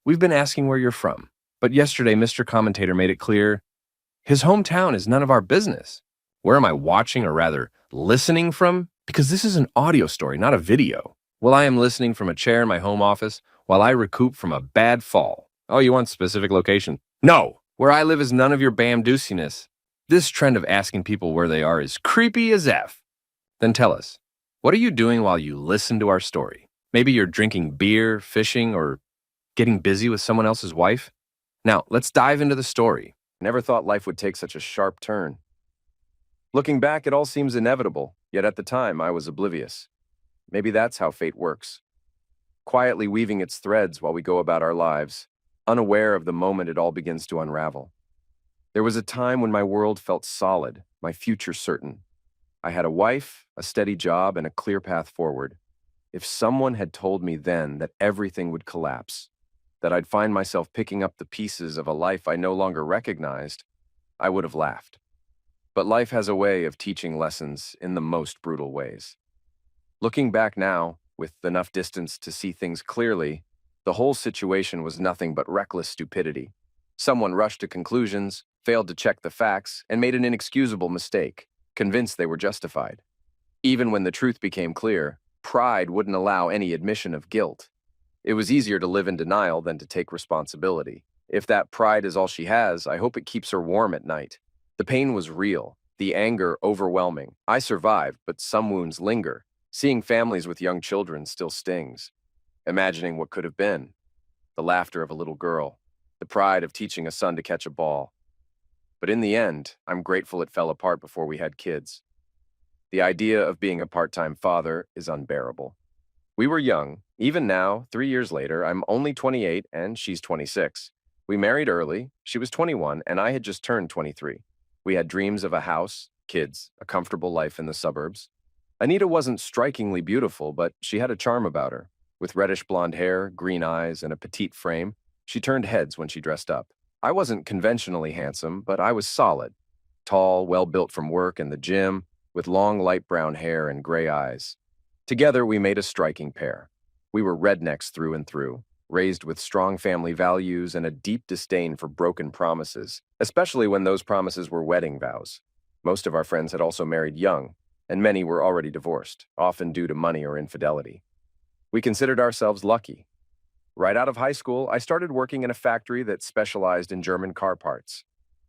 We've been asking where you're from, but yesterday Mr. Commentator made it clear his hometown is none of our business. Where am I watching, or rather, listening from? Because this is an audio story, not a video. Well, I am listening from a chair in my home office while I recoup from a bad fall. Oh, you want specific location? No! Where I live is none of your bamdoosiness. This trend of asking people where they are is creepy as F. Then tell us, what are you doing while you listen to our story? Maybe you're drinking beer, fishing, or getting busy with someone else's wife? Now, let's dive into the story. Never thought life would take such a sharp turn. Looking back, it all seems inevitable, yet at the time I was oblivious. Maybe that's how fate works. Quietly weaving its threads while we go about our lives, unaware of the moment it all begins to unravel. There was a time when my world felt solid, my future certain. I had a wife, a steady job, and a clear path forward. If someone had told me then that everything would collapse, that I'd find myself picking up the pieces of a life I no longer recognized, I would have laughed. But life has a way of teaching lessons in the most brutal ways. Looking back now, with enough distance to see things clearly, the whole situation was nothing but reckless stupidity. Someone rushed to conclusions, failed to check the facts, and made an inexcusable mistake, convinced they were justified. Even when the truth became clear, pride wouldn't allow any admission of guilt. It was easier to live in denial than to take responsibility. If that pride is all she has, I hope it keeps her warm at night. The pain was real, the anger overwhelming. I survived, but some wounds linger. Seeing families with young children still stings. Imagining what could have been. The laughter of a little girl. The pride of teaching a son to catch a ball. But in the end, I'm grateful it fell apart before we had kids. The idea of being a part-time father is unbearable. We were young. Even now, 3 years later, I'm only 28 and she's 26. We married early. She was 21 and I had just turned 23. We had dreams of a house, kids, a comfortable life in the suburbs. Anita wasn't strikingly beautiful, but she had a charm about her. With reddish blonde hair, green eyes, and a petite frame, she turned heads when she dressed up. I wasn't conventionally handsome, but I was solid. Tall, well-built from work and the gym, with long light brown hair and gray eyes. Together, we made a striking pair. We were rednecks through and through, raised with strong family values and a deep disdain for broken promises, especially when those promises were wedding vows. Most of our friends had also married young, and many were already divorced, often due to money or infidelity. We considered ourselves lucky. Right out of high school, I started working in a factory that specialized in German car parts.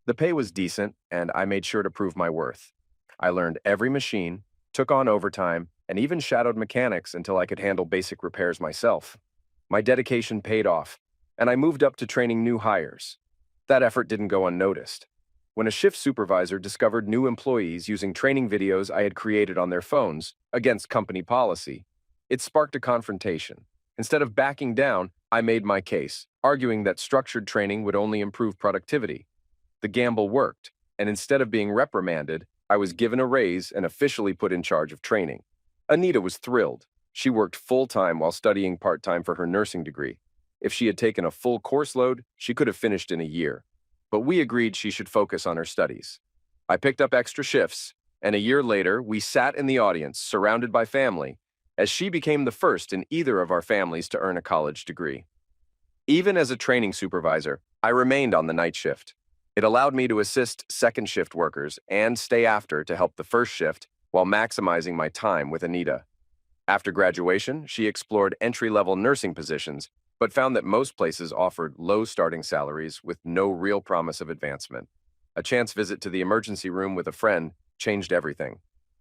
The pay was decent, and I made sure to prove my worth. I learned every machine, took on overtime, and even shadowed mechanics until I could handle basic repairs myself. My dedication paid off, and I moved up to training new hires. That effort didn't go unnoticed. When a shift supervisor discovered new employees using training videos I had created on their phones against company policy, it sparked a confrontation. Instead of backing down, I made my case, arguing that structured training would only improve productivity. The gamble worked, and instead of being reprimanded, I was given a raise and officially put in charge of training. Anita was thrilled. She worked full-time while studying part-time for her nursing degree. If she had taken a full course load, she could have finished in a year. But we agreed she should focus on her studies. I picked up extra shifts, and a year later, we sat in the audience, surrounded by family, as she became the first in either of our families to earn a college degree. Even as a training supervisor, I remained on the night shift. It allowed me to assist second shift workers and stay after to help the first shift while maximizing my time with Anita. After graduation, she explored entry-level nursing positions, but found that most places offered low starting salaries with no real promise of advancement. A chance visit to the emergency room with a friend changed everything.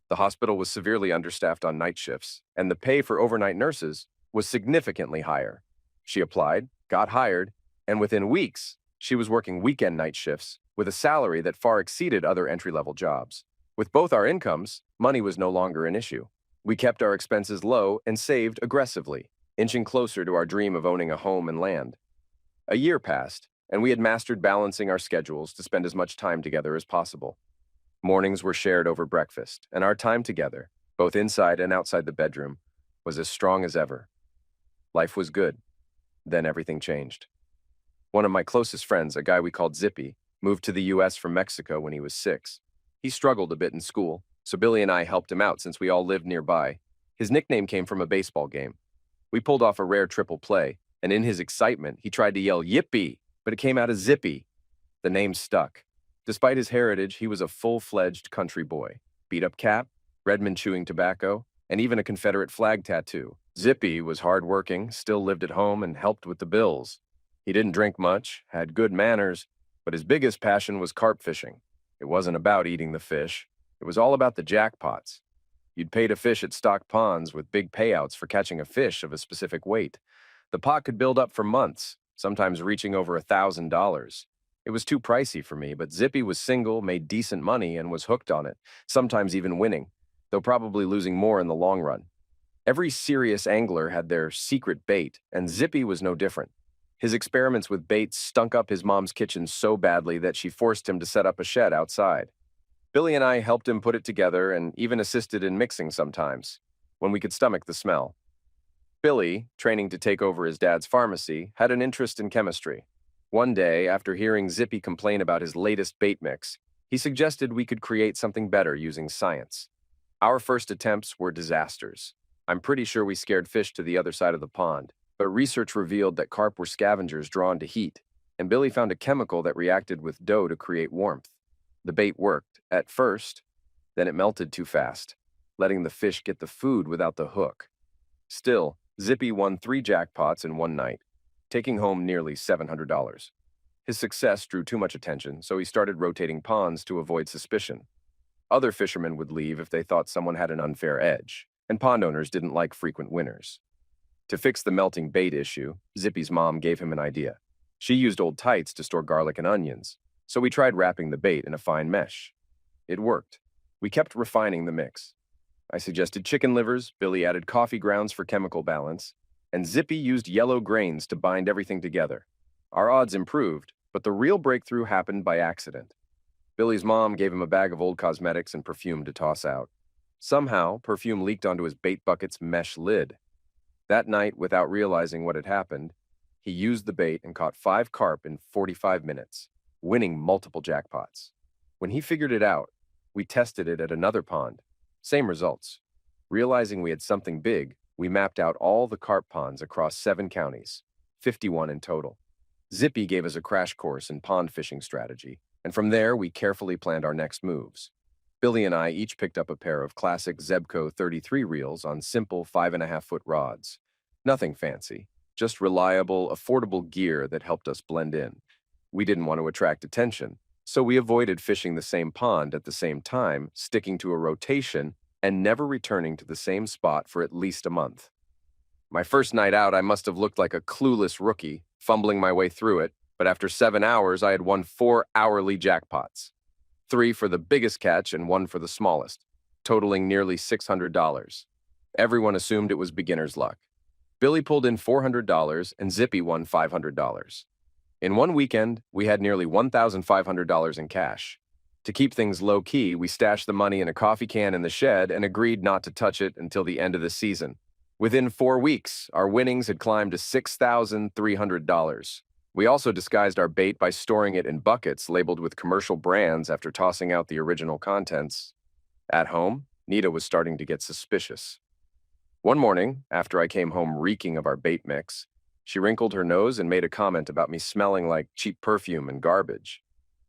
The hospital was severely understaffed on night shifts, and the pay for overnight nurses was significantly higher. She applied, got hired, and within weeks, she was working weekend night shifts with a salary that far exceeded other entry-level jobs. With both our incomes, money was no longer an issue. We kept our expenses low and saved aggressively, inching closer to our dream of owning a home and land. A year passed, and we had mastered balancing our schedules to spend as much time together as possible. Mornings were shared over breakfast, and our time together, both inside and outside the bedroom, was as strong as ever. Life was good. Then everything changed. One of my closest friends, a guy we called Zippy, moved to the U.S. from Mexico when he was 6. He struggled a bit in school, so Billy and I helped him out since we all lived nearby. His nickname came from a baseball game. We pulled off a rare triple play, and in his excitement, he tried to yell yippee, but it came out as Zippy. The name stuck. Despite his heritage, he was a full-fledged country boy. Beat-up cap, Redmond chewing tobacco, and even a Confederate flag tattoo. Zippy was hard-working, still lived at home, and helped with the bills. He didn't drink much, had good manners, but his biggest passion was carp fishing. It wasn't about eating the fish. It was all about the jackpots. You'd pay to fish at stocked ponds with big payouts for catching a fish of a specific weight. The pot could build up for months, sometimes reaching over $1,000. It was too pricey for me, but Zippy was single, made decent money, and was hooked on it, sometimes even winning, though probably losing more in the long run. Every serious angler had their secret bait, and Zippy was no different. His experiments with baits stunk up his mom's kitchen so badly that she forced him to set up a shed outside. Billy and I helped him put it together and even assisted in mixing sometimes, when we could stomach the smell. Billy, training to take over his dad's pharmacy, had an interest in chemistry. One day, after hearing Zippy complain about his latest bait mix, he suggested we could create something better using science. Our first attempts were disasters. I'm pretty sure we scared fish to the other side of the pond, but research revealed that carp were scavengers drawn to heat, and Billy found a chemical that reacted with dough to create warmth. The bait worked, at first, then it melted too fast, letting the fish get the food without the hook. Still, Zippy won 3 jackpots in one night, taking home nearly $700. His success drew too much attention, so he started rotating ponds to avoid suspicion. Other fishermen would leave if they thought someone had an unfair edge, and pond owners didn't like frequent winners. To fix the melting bait issue, Zippy's mom gave him an idea. She used old tights to store garlic and onions, so we tried wrapping the bait in a fine mesh. It worked. We kept refining the mix. I suggested chicken livers, Billy added coffee grounds for chemical balance, and Zippy used yellow grains to bind everything together. Our odds improved, but the real breakthrough happened by accident. Billy's mom gave him a bag of old cosmetics and perfume to toss out. Somehow, perfume leaked onto his bait bucket's mesh lid. That night, without realizing what had happened, he used the bait and caught 5 carp in 45 minutes, winning multiple jackpots. When he figured it out, we tested it at another pond. Same results. Realizing we had something big, we mapped out all the carp ponds across 7 counties, 51 in total. Zippy gave us a crash course in pond fishing strategy, and from there we carefully planned our next moves. Billy and I each picked up a pair of classic Zebco 33 reels on simple 5.5-foot rods. Nothing fancy, just reliable, affordable gear that helped us blend in. We didn't want to attract attention, so we avoided fishing the same pond at the same time, sticking to a rotation and never returning to the same spot for at least a month. My first night out, I must have looked like a clueless rookie, fumbling my way through it, but after 7 hours, I had won 4 hourly jackpots. 3 for the biggest catch and 1 for the smallest, totaling nearly $600. Everyone assumed it was beginner's luck. Billy pulled in $400 and Zippy won $500. In one weekend, we had nearly $1,500 in cash. To keep things low-key, we stashed the money in a coffee can in the shed and agreed not to touch it until the end of the season. Within 4 weeks, our winnings had climbed to $6,300. We also disguised our bait by storing it in buckets labeled with commercial brands after tossing out the original contents. At home, Nita was starting to get suspicious. One morning, after I came home reeking of our bait mix, she wrinkled her nose and made a comment about me smelling like cheap perfume and garbage.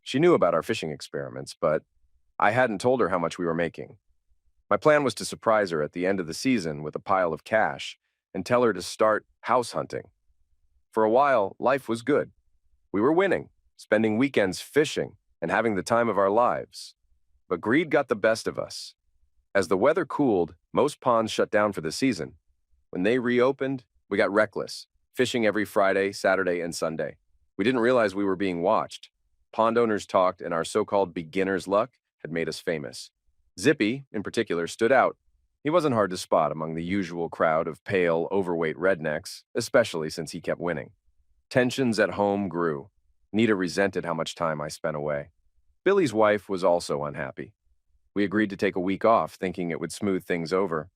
She knew about our fishing experiments, but I hadn't told her how much we were making. My plan was to surprise her at the end of the season with a pile of cash and tell her to start house hunting. For a while, life was good. We were winning, spending weekends fishing and having the time of our lives. But greed got the best of us. As the weather cooled, most ponds shut down for the season. When they reopened, we got reckless, fishing every Friday, Saturday, and Sunday. We didn't realize we were being watched. Pond owners talked, and our so-called beginner's luck had made us famous. Zippy, in particular, stood out. He wasn't hard to spot among the usual crowd of pale, overweight rednecks, especially since he kept winning. Tensions at home grew. Nita resented how much time I spent away. Billy's wife was also unhappy. We agreed to take a week off, thinking it would smooth things over.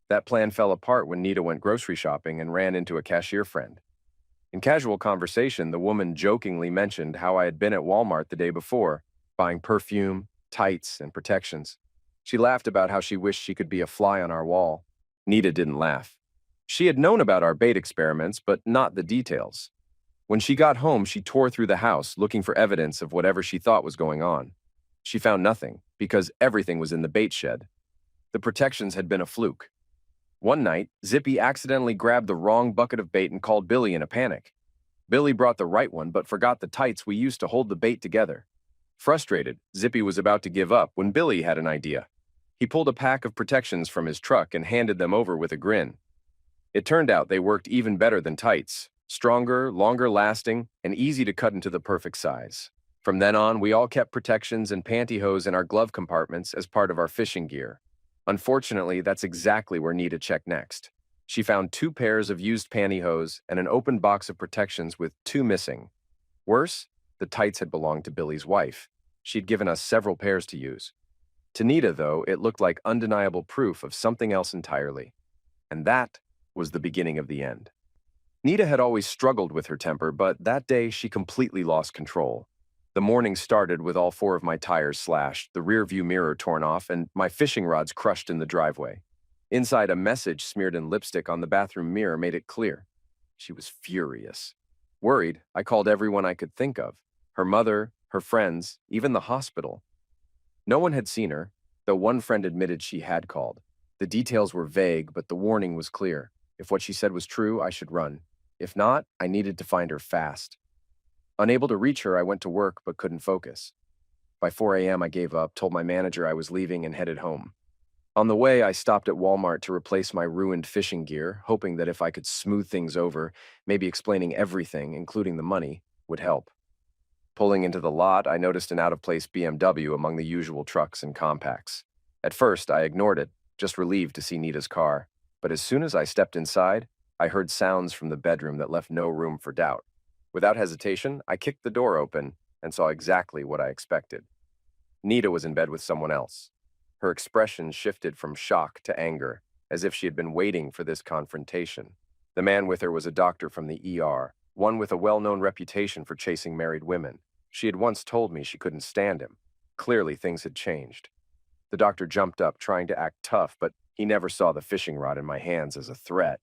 That plan fell apart when Nita went grocery shopping and ran into a cashier friend. In casual conversation, the woman jokingly mentioned how I had been at Walmart the day before, buying perfume, tights, and protections. She laughed about how she wished she could be a fly on our wall. Nita didn't laugh. She had known about our bait experiments, but not the details. When she got home, she tore through the house looking for evidence of whatever she thought was going on. She found nothing, because everything was in the bait shed. The protections had been a fluke. One night, Zippy accidentally grabbed the wrong bucket of bait and called Billy in a panic. Billy brought the right one but forgot the tights we used to hold the bait together. Frustrated, Zippy was about to give up when Billy had an idea. He pulled a pack of protections from his truck and handed them over with a grin. It turned out they worked even better than tights, stronger, longer lasting, and easy to cut into the perfect size. From then on, we all kept protections and pantyhose in our glove compartments as part of our fishing gear. Unfortunately, that's exactly where Nita checked next. She found 2 pairs of used pantyhose and an open box of protections with 2 missing. Worse, the tights had belonged to Billy's wife. She'd given us several pairs to use. To Nita, though, it looked like undeniable proof of something else entirely. And that was the beginning of the end. Nita had always struggled with her temper, but that day she completely lost control. The morning started with all 4 of my tires slashed, the rear-view mirror torn off, and my fishing rods crushed in the driveway. Inside, a message smeared in lipstick on the bathroom mirror made it clear. She was furious. Worried, I called everyone I could think of. Her mother, her friends, even the hospital. No one had seen her, though one friend admitted she had called. The details were vague, but the warning was clear. If what she said was true, I should run. If not, I needed to find her fast. Unable to reach her, I went to work but couldn't focus. By 4 a.m., I gave up, told my manager I was leaving, and headed home. On the way, I stopped at Walmart to replace my ruined fishing gear, hoping that if I could smooth things over, maybe explaining everything, including the money, would help. Pulling into the lot, I noticed an out-of-place BMW among the usual trucks and compacts. At first, I ignored it, just relieved to see Nita's car. But as soon as I stepped inside, I heard sounds from the bedroom that left no room for doubt. Without hesitation, I kicked the door open and saw exactly what I expected. Nita was in bed with someone else. Her expression shifted from shock to anger, as if she had been waiting for this confrontation. The man with her was a doctor from the ER, one with a well-known reputation for chasing married women. She had once told me she couldn't stand him. Clearly, things had changed. The doctor jumped up, trying to act tough, but he never saw the fishing rod in my hands as a threat.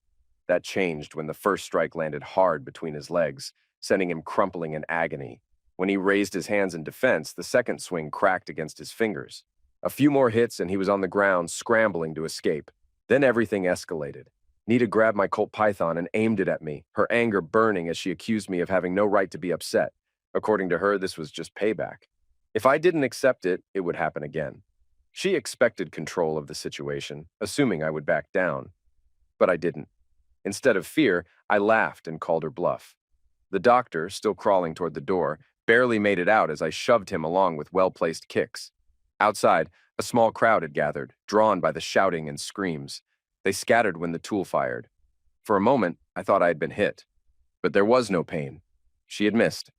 That changed when the first strike landed hard between his legs, sending him crumpling in agony. When he raised his hands in defense, the second swing cracked against his fingers. A few more hits and he was on the ground, scrambling to escape. Then everything escalated. Nita grabbed my Colt Python and aimed it at me, her anger burning as she accused me of having no right to be upset. According to her, this was just payback. If I didn't accept it, it would happen again. She expected control of the situation, assuming I would back down. But I didn't. Instead of fear, I laughed and called her bluff. The doctor, still crawling toward the door, barely made it out as I shoved him along with well-placed kicks. Outside, a small crowd had gathered, drawn by the shouting and screams. They scattered when the tool fired. For a moment, I thought I had been hit. But there was no pain. She had missed.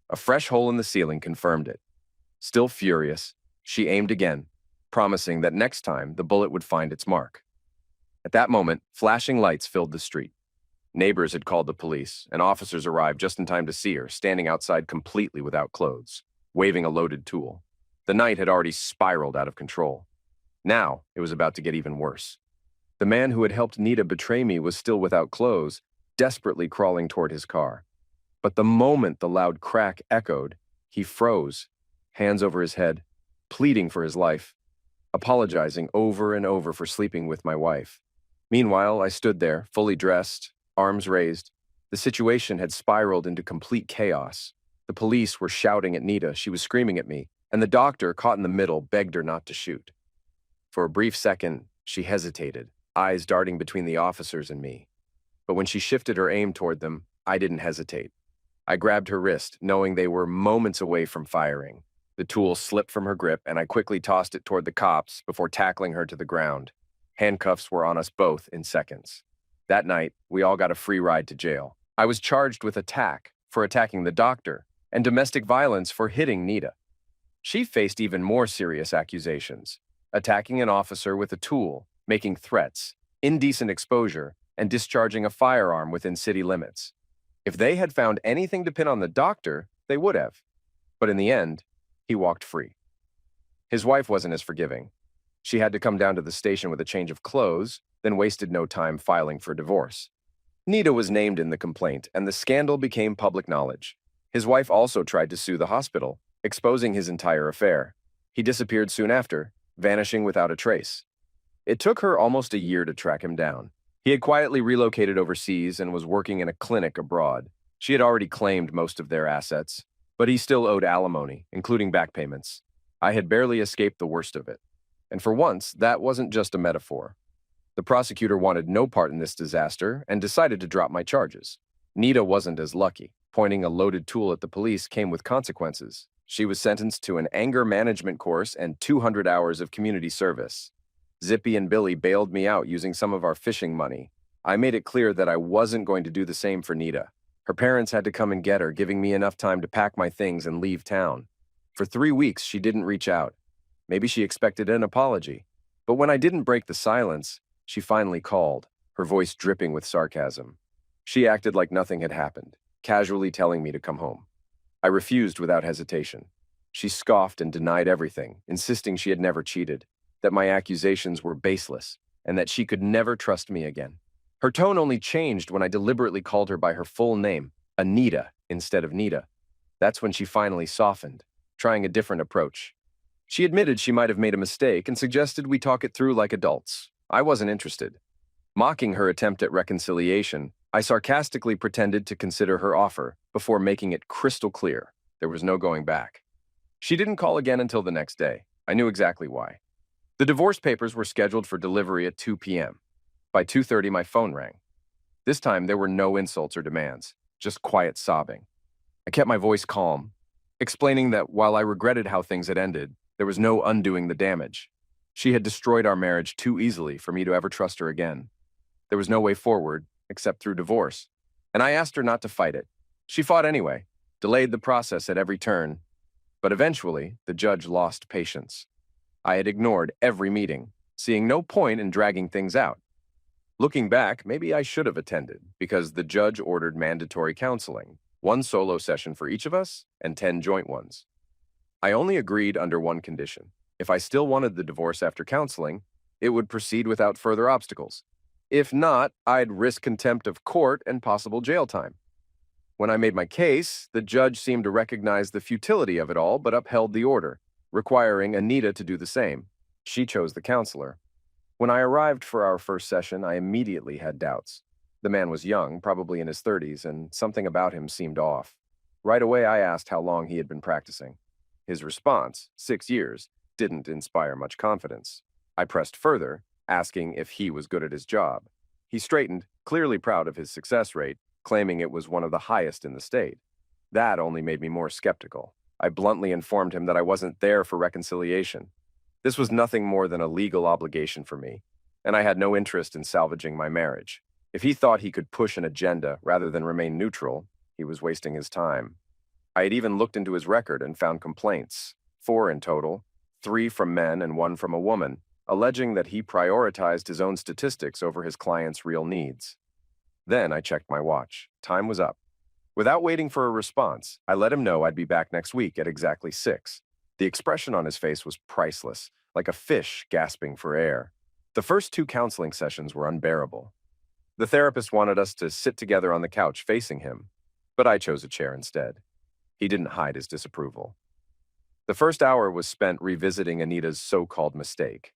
A fresh hole in the ceiling confirmed it. Still furious, she aimed again, promising that next time the bullet would find its mark. At that moment, flashing lights filled the street. Neighbors had called the police, and officers arrived just in time to see her, standing outside completely without clothes, waving a loaded tool. The night had already spiraled out of control. Now, it was about to get even worse. The man who had helped Nita betray me was still without clothes, desperately crawling toward his car. But the moment the loud crack echoed, he froze, hands over his head, pleading for his life, apologizing over and over for sleeping with my wife. Meanwhile, I stood there, fully dressed, arms raised. The situation had spiraled into complete chaos. The police were shouting at Nita, she was screaming at me, and the doctor, caught in the middle, begged her not to shoot. For a brief second, she hesitated, eyes darting between the officers and me. But when she shifted her aim toward them, I didn't hesitate. I grabbed her wrist, knowing they were moments away from firing. The tool slipped from her grip, and I quickly tossed it toward the cops before tackling her to the ground. Handcuffs were on us both in seconds. That night, we all got a free ride to jail. I was charged with attack for attacking the doctor and domestic violence for hitting Nita. She faced even more serious accusations: attacking an officer with a tool, making threats, indecent exposure, and discharging a firearm within city limits. If they had found anything to pin on the doctor, they would have. But in the end, he walked free. His wife wasn't as forgiving. She had to come down to the station with a change of clothes, then wasted no time filing for divorce. Nita was named in the complaint, and the scandal became public knowledge. His wife also tried to sue the hospital, exposing his entire affair. He disappeared soon after, vanishing without a trace. It took her almost a year to track him down. He had quietly relocated overseas and was working in a clinic abroad. She had already claimed most of their assets, but he still owed alimony, including back payments. I had barely escaped the worst of it. And for once, that wasn't just a metaphor. The prosecutor wanted no part in this disaster and decided to drop my charges. Nita wasn't as lucky. Pointing a loaded tool at the police came with consequences. She was sentenced to an anger management course and 200 hours of community service. Zippy and Billy bailed me out using some of our fishing money. I made it clear that I wasn't going to do the same for Nita. Her parents had to come and get her, giving me enough time to pack my things and leave town. For 3 weeks, she didn't reach out. Maybe she expected an apology. But when I didn't break the silence, she finally called, her voice dripping with sarcasm. She acted like nothing had happened, casually telling me to come home. I refused without hesitation. She scoffed and denied everything, insisting she had never cheated, that my accusations were baseless, and that she could never trust me again. Her tone only changed when I deliberately called her by her full name, Anita, instead of Nita. That's when she finally softened, trying a different approach. She admitted she might have made a mistake and suggested we talk it through like adults. I wasn't interested. Mocking her attempt at reconciliation, I sarcastically pretended to consider her offer before making it crystal clear there was no going back. She didn't call again until the next day. I knew exactly why. The divorce papers were scheduled for delivery at 2 p.m. By 2:30, my phone rang. This time, there were no insults or demands, just quiet sobbing. I kept my voice calm, explaining that while I regretted how things had ended, there was no undoing the damage. She had destroyed our marriage too easily for me to ever trust her again. There was no way forward, except through divorce, and I asked her not to fight it. She fought anyway, delayed the process at every turn, but eventually, the judge lost patience. I had ignored every meeting, seeing no point in dragging things out. Looking back, maybe I should have attended, because the judge ordered mandatory counseling, 1 solo session for each of us and 10 joint ones. I only agreed under one condition. If I still wanted the divorce after counseling, it would proceed without further obstacles. If not, I'd risk contempt of court and possible jail time. When I made my case, the judge seemed to recognize the futility of it all but upheld the order, requiring Anita to do the same. She chose the counselor. When I arrived for our first session, I immediately had doubts. The man was young, probably in his 30s, and something about him seemed off. Right away, I asked how long he had been practicing. His response, 6 years, didn't inspire much confidence. I pressed further, asking if he was good at his job. He straightened, clearly proud of his success rate, claiming it was one of the highest in the state. That only made me more skeptical. I bluntly informed him that I wasn't there for reconciliation. This was nothing more than a legal obligation for me, and I had no interest in salvaging my marriage. If he thought he could push an agenda rather than remain neutral, he was wasting his time. I had even looked into his record and found complaints, 4 in total, 3 from men and 1 from a woman, alleging that he prioritized his own statistics over his client's real needs. Then I checked my watch. Time was up. Without waiting for a response, I let him know I'd be back next week at exactly 6. The expression on his face was priceless, like a fish gasping for air. The first 2 counseling sessions were unbearable. The therapist wanted us to sit together on the couch facing him, but I chose a chair instead. He didn't hide his disapproval. The first hour was spent revisiting Anita's so-called mistake.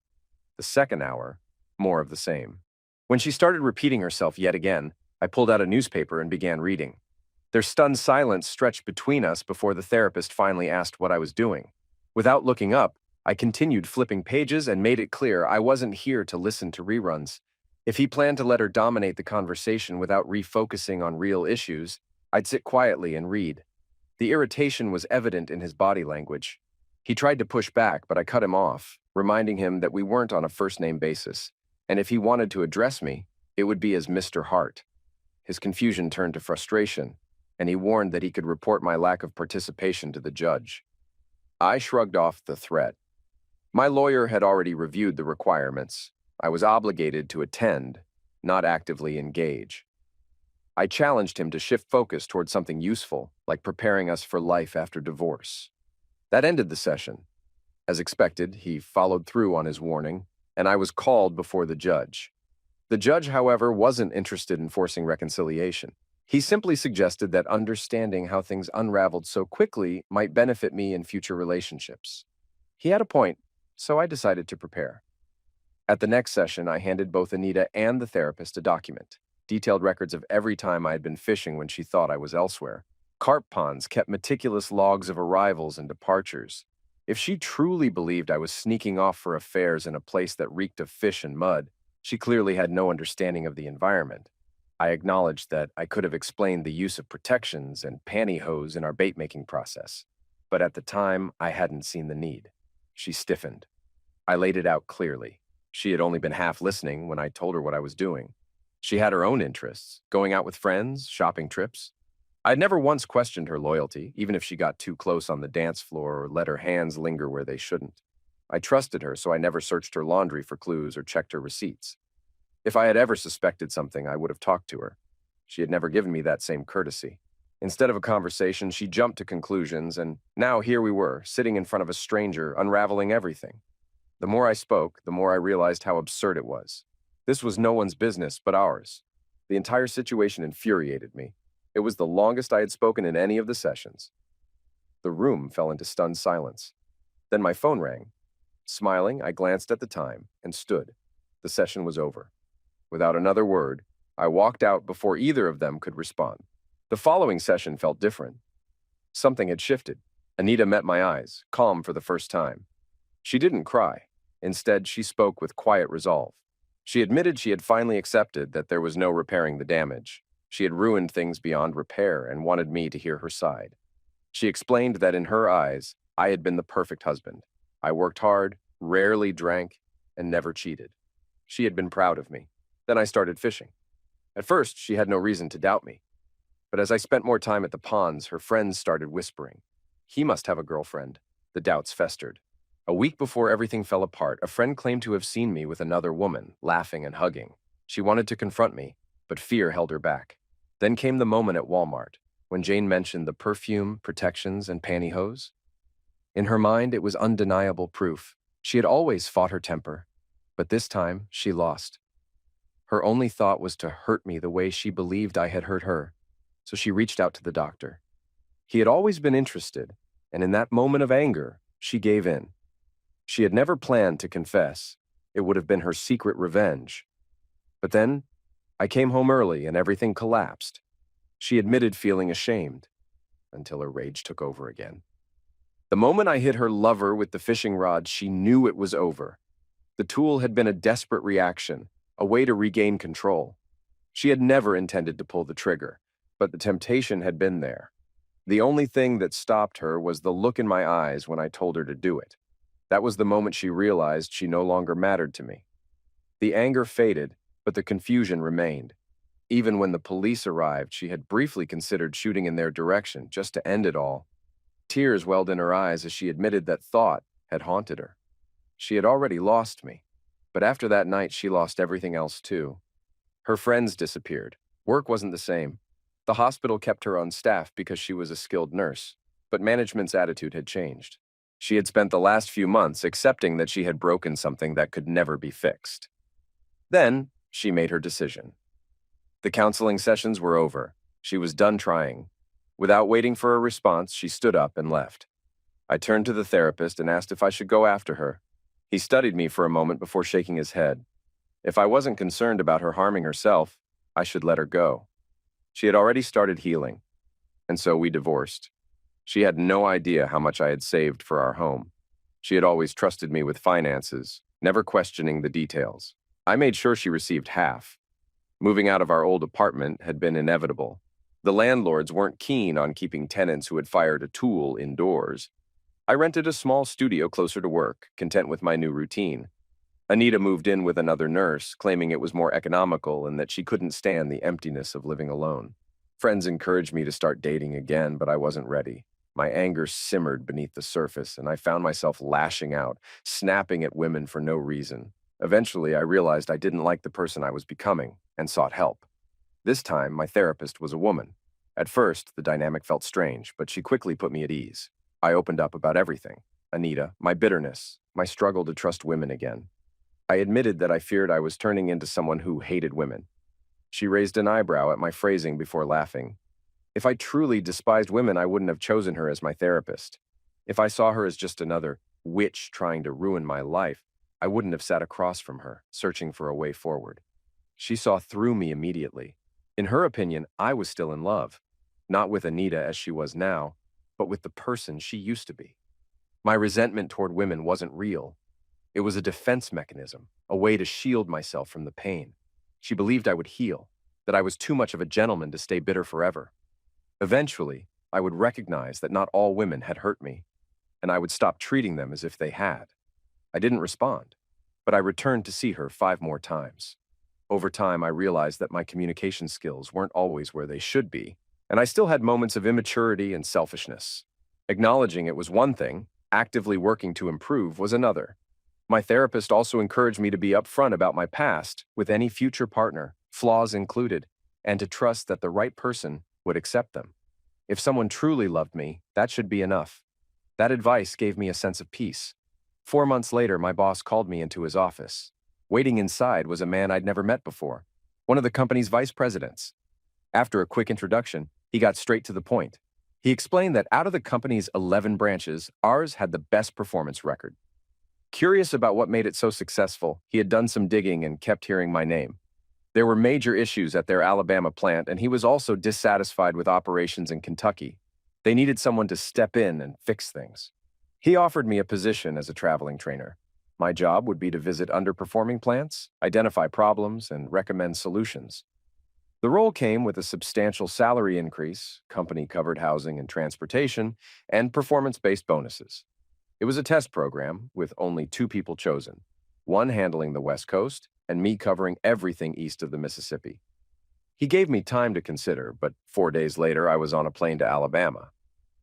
The second hour, more of the same. When she started repeating herself yet again, I pulled out a newspaper and began reading. Their stunned silence stretched between us before the therapist finally asked what I was doing. Without looking up, I continued flipping pages and made it clear I wasn't here to listen to reruns. If he planned to let her dominate the conversation without refocusing on real issues, I'd sit quietly and read. The irritation was evident in his body language. He tried to push back, but I cut him off, reminding him that we weren't on a first-name basis, and if he wanted to address me, it would be as Mr. Hart. His confusion turned to frustration, and he warned that he could report my lack of participation to the judge. I shrugged off the threat. My lawyer had already reviewed the requirements. I was obligated to attend, not actively engage. I challenged him to shift focus toward something useful, like preparing us for life after divorce. That ended the session. As expected, he followed through on his warning, and I was called before the judge. The judge, however, wasn't interested in forcing reconciliation. He simply suggested that understanding how things unraveled so quickly might benefit me in future relationships. He had a point, so I decided to prepare. At the next session, I handed both Anita and the therapist a document, detailed records of every time I had been fishing when she thought I was elsewhere. Carp ponds kept meticulous logs of arrivals and departures. If she truly believed I was sneaking off for affairs in a place that reeked of fish and mud, she clearly had no understanding of the environment. I acknowledged that I could have explained the use of protections and pantyhose in our bait-making process, but at the time, I hadn't seen the need. She stiffened. I laid it out clearly. She had only been half listening when I told her what I was doing. She had her own interests, going out with friends, shopping trips. I'd never once questioned her loyalty, even if she got too close on the dance floor or let her hands linger where they shouldn't. I trusted her, so I never searched her laundry for clues or checked her receipts. If I had ever suspected something, I would have talked to her. She had never given me that same courtesy. Instead of a conversation, she jumped to conclusions, and now here we were, sitting in front of a stranger, unraveling everything. The more I spoke, the more I realized how absurd it was. This was no one's business but ours. The entire situation infuriated me. It was the longest I had spoken in any of the sessions. The room fell into stunned silence. Then my phone rang. Smiling, I glanced at the time and stood. The session was over. Without another word, I walked out before either of them could respond. The following session felt different. Something had shifted. Anita met my eyes, calm for the first time. She didn't cry. Instead, she spoke with quiet resolve. She admitted she had finally accepted that there was no repairing the damage. She had ruined things beyond repair and wanted me to hear her side. She explained that in her eyes, I had been the perfect husband. I worked hard, rarely drank, and never cheated. She had been proud of me. Then I started fishing. At first, she had no reason to doubt me. But as I spent more time at the ponds, her friends started whispering. He must have a girlfriend. The doubts festered. A week before everything fell apart, a friend claimed to have seen me with another woman, laughing and hugging. She wanted to confront me, but fear held her back. Then came the moment at Walmart, when Jane mentioned the perfume, protections, and pantyhose. In her mind, it was undeniable proof. She had always fought her temper, but this time she lost. Her only thought was to hurt me the way she believed I had hurt her, so she reached out to the doctor. He had always been interested, and in that moment of anger, she gave in. She had never planned to confess. It would have been her secret revenge. But then, I came home early and everything collapsed. She admitted feeling ashamed, until her rage took over again. The moment I hit her lover with the fishing rod, she knew it was over. The tool had been a desperate reaction, a way to regain control. She had never intended to pull the trigger, but the temptation had been there. The only thing that stopped her was the look in my eyes when I told her to do it. That was the moment she realized she no longer mattered to me. The anger faded, but the confusion remained. Even when the police arrived, she had briefly considered shooting in their direction just to end it all. Tears welled in her eyes as she admitted that thought had haunted her. She had already lost me, but after that night she lost everything else too. Her friends disappeared. Work wasn't the same. The hospital kept her on staff because she was a skilled nurse, but management's attitude had changed. She had spent the last few months accepting that she had broken something that could never be fixed. Then, she made her decision. The counseling sessions were over. She was done trying. Without waiting for a response, she stood up and left. I turned to the therapist and asked if I should go after her. He studied me for a moment before shaking his head. If I wasn't concerned about her harming herself, I should let her go. She had already started healing, and so we divorced. She had no idea how much I had saved for our home. She had always trusted me with finances, never questioning the details. I made sure she received half. Moving out of our old apartment had been inevitable. The landlords weren't keen on keeping tenants who had fired a tool indoors. I rented a small studio closer to work, content with my new routine. Anita moved in with another nurse, claiming it was more economical and that she couldn't stand the emptiness of living alone. Friends encouraged me to start dating again, but I wasn't ready. My anger simmered beneath the surface, and I found myself lashing out, snapping at women for no reason. Eventually, I realized I didn't like the person I was becoming, and sought help. This time, my therapist was a woman. At first, the dynamic felt strange, but she quickly put me at ease. I opened up about everything. Anita, my bitterness, my struggle to trust women again. I admitted that I feared I was turning into someone who hated women. She raised an eyebrow at my phrasing before laughing. If I truly despised women, I wouldn't have chosen her as my therapist. If I saw her as just another witch trying to ruin my life, I wouldn't have sat across from her, searching for a way forward. She saw through me immediately. In her opinion, I was still in love, not with Anita as she was now, but with the person she used to be. My resentment toward women wasn't real. It was a defense mechanism, a way to shield myself from the pain. She believed I would heal, that I was too much of a gentleman to stay bitter forever. Eventually, I would recognize that not all women had hurt me, and I would stop treating them as if they had. I didn't respond, but I returned to see her 5 more times. Over time, I realized that my communication skills weren't always where they should be, and I still had moments of immaturity and selfishness. Acknowledging it was one thing, actively working to improve was another. My therapist also encouraged me to be upfront about my past with any future partner, flaws included, and to trust that the right person would accept them. If someone truly loved me, that should be enough. That advice gave me a sense of peace. 4 months later, my boss called me into his office. Waiting inside was a man I'd never met before, one of the company's vice presidents. After a quick introduction, he got straight to the point. He explained that out of the company's 11 branches, ours had the best performance record. Curious about what made it so successful, he had done some digging and kept hearing my name. There were major issues at their Alabama plant, and he was also dissatisfied with operations in Kentucky. They needed someone to step in and fix things. He offered me a position as a traveling trainer. My job would be to visit underperforming plants, identify problems, and recommend solutions. The role came with a substantial salary increase, company-covered housing and transportation, and performance-based bonuses. It was a test program with only 2 people chosen, one handling the West Coast and me covering everything east of the Mississippi. He gave me time to consider, but 4 days later I was on a plane to Alabama.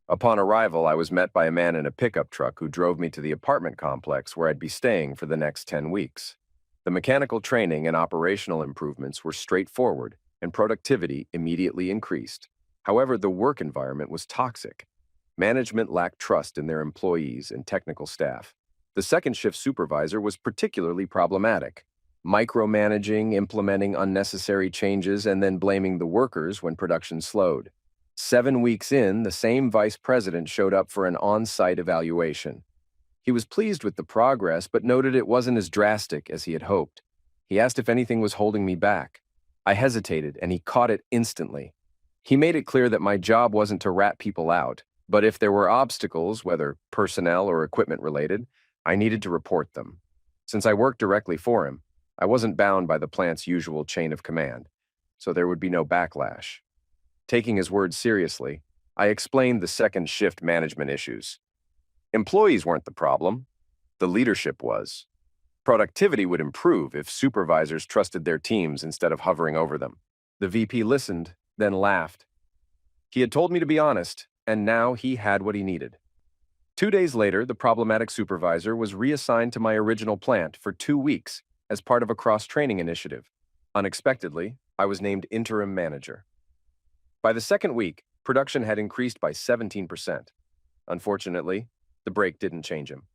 Upon arrival, I was met by a man in a pickup truck who drove me to the apartment complex where I'd be staying for the next 10 weeks. The mechanical training and operational improvements were straightforward, and productivity immediately increased. However, the work environment was toxic. Management lacked trust in their employees and technical staff. The second shift supervisor was particularly problematic, micromanaging, implementing unnecessary changes, and then blaming the workers when production slowed. 7 weeks in, the same vice president showed up for an on-site evaluation. He was pleased with the progress, but noted it wasn't as drastic as he had hoped. He asked if anything was holding me back. I hesitated, and he caught it instantly. He made it clear that my job wasn't to rat people out, but if there were obstacles, whether personnel or equipment related, I needed to report them. Since I worked directly for him, I wasn't bound by the plant's usual chain of command, so there would be no backlash. Taking his words seriously, I explained the second shift management issues. Employees weren't the problem. The leadership was. Productivity would improve if supervisors trusted their teams instead of hovering over them. The VP listened, then laughed. He had told me to be honest, and now he had what he needed. 2 days later, the problematic supervisor was reassigned to my original plant for 2 weeks as part of a cross-training initiative. Unexpectedly, I was named interim manager. By the second week, production had increased by 17%. Unfortunately, the break didn't change him.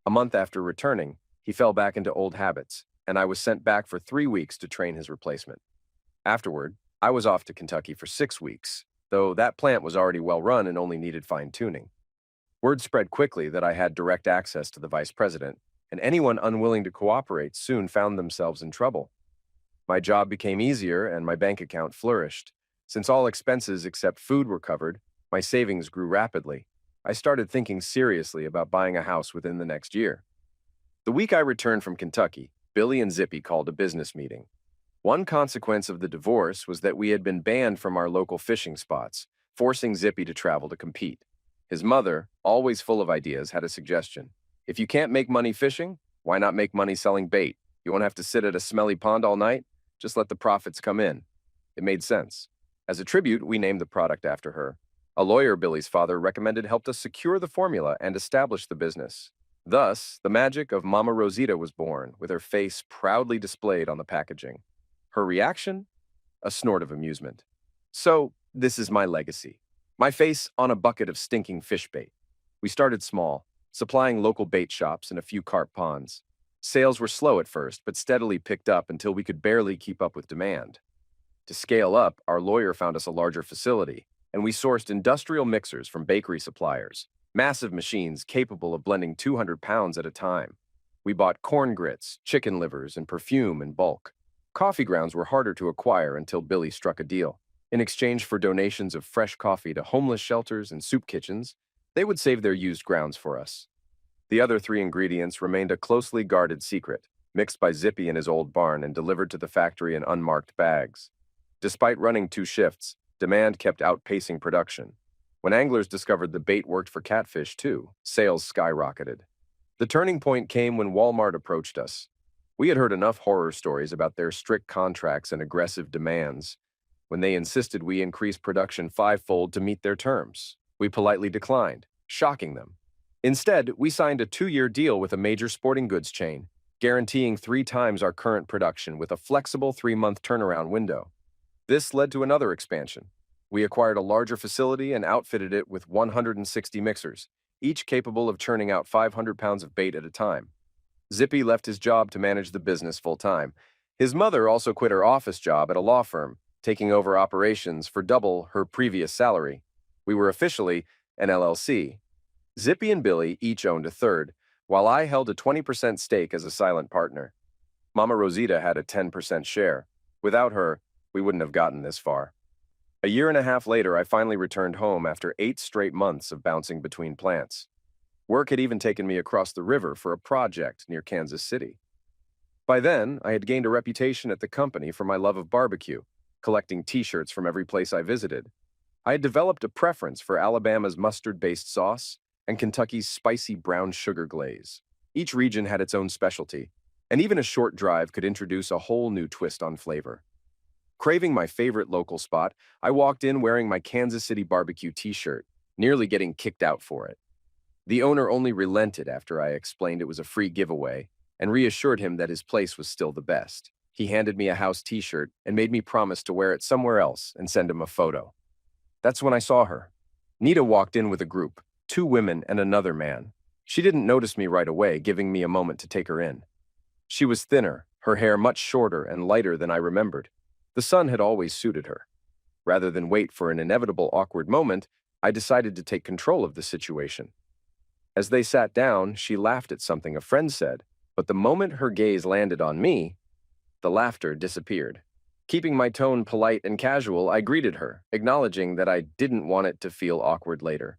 A month after returning, he fell back into old habits, and I was sent back for 3 weeks to train his replacement. Afterward, I was off to Kentucky for 6 weeks, though that plant was already well run and only needed fine-tuning. Word spread quickly that I had direct access to the vice president, and anyone unwilling to cooperate soon found themselves in trouble. My job became easier and my bank account flourished. Since all expenses except food were covered, my savings grew rapidly. I started thinking seriously about buying a house within the next year. The week I returned from Kentucky, Billy and Zippy called a business meeting. One consequence of the divorce was that we had been banned from our local fishing spots, forcing Zippy to travel to compete. His mother, always full of ideas, had a suggestion. If you can't make money fishing, why not make money selling bait? You won't have to sit at a smelly pond all night. Just let the profits come in. It made sense. As a tribute, we named the product after her. A lawyer Billy's father recommended helped us secure the formula and establish the business. Thus, the magic of Mama Rosita was born, with her face proudly displayed on the packaging. Her reaction? A snort of amusement. So, this is my legacy. My face on a bucket of stinking fish bait. We started small, supplying local bait shops and a few carp ponds. Sales were slow at first, but steadily picked up until we could barely keep up with demand. To scale up, our lawyer found us a larger facility, and we sourced industrial mixers from bakery suppliers, massive machines capable of blending 200 pounds at a time. We bought corn grits, chicken livers, and perfume in bulk. Coffee grounds were harder to acquire until Billy struck a deal. In exchange for donations of fresh coffee to homeless shelters and soup kitchens, they would save their used grounds for us. The other three ingredients remained a closely guarded secret, mixed by Zippy in his old barn and delivered to the factory in unmarked bags. Despite running 2 shifts, demand kept outpacing production. When anglers discovered the bait worked for catfish too, sales skyrocketed. The turning point came when Walmart approached us. We had heard enough horror stories about their strict contracts and aggressive demands. When they insisted we increase production 5-fold to meet their terms, we politely declined, shocking them. Instead, we signed a 2-year deal with a major sporting goods chain, guaranteeing 3 times our current production with a flexible 3-month turnaround window. This led to another expansion. We acquired a larger facility and outfitted it with 160 mixers, each capable of churning out 500 pounds of bait at a time. Zippy left his job to manage the business full-time. His mother also quit her office job at a law firm, taking over operations for double her previous salary. We were officially an LLC. Zippy and Billy each owned a third, while I held a 20% stake as a silent partner. Mama Rosita had a 10% share. Without her, we wouldn't have gotten this far. A year and a half later, I finally returned home after 8 straight months of bouncing between plants. Work had even taken me across the river for a project near Kansas City. By then, I had gained a reputation at the company for my love of barbecue, collecting t-shirts from every place I visited. I had developed a preference for Alabama's mustard-based sauce and Kentucky's spicy brown sugar glaze. Each region had its own specialty, and even a short drive could introduce a whole new twist on flavor. Craving my favorite local spot, I walked in wearing my Kansas City barbecue t-shirt, nearly getting kicked out for it. The owner only relented after I explained it was a free giveaway and reassured him that his place was still the best. He handed me a house t-shirt and made me promise to wear it somewhere else and send him a photo. That's when I saw her. Nita walked in with a group, 2 women and another man. She didn't notice me right away, giving me a moment to take her in. She was thinner, her hair much shorter and lighter than I remembered. The sun had always suited her. Rather than wait for an inevitable awkward moment, I decided to take control of the situation. As they sat down, she laughed at something a friend said, but the moment her gaze landed on me, the laughter disappeared. Keeping my tone polite and casual, I greeted her, acknowledging that I didn't want it to feel awkward later.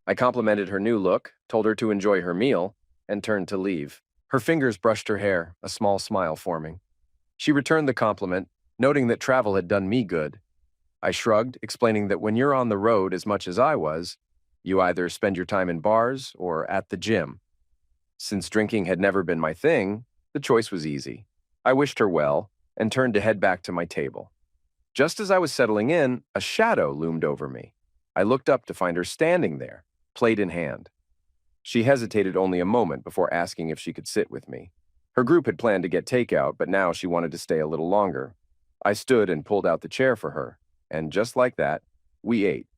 I complimented her new look, told her to enjoy her meal, and turned to leave. Her fingers brushed her hair, a small smile forming. She returned the compliment, noting that travel had done me good. I shrugged, explaining that when you're on the road as much as I was, you either spend your time in bars or at the gym. Since drinking had never been my thing, the choice was easy. I wished her well and turned to head back to my table. Just as I was settling in, a shadow loomed over me. I looked up to find her standing there, plate in hand. She hesitated only a moment before asking if she could sit with me. Her group had planned to get takeout, but now she wanted to stay a little longer. I stood and pulled out the chair for her, and just like that, we ate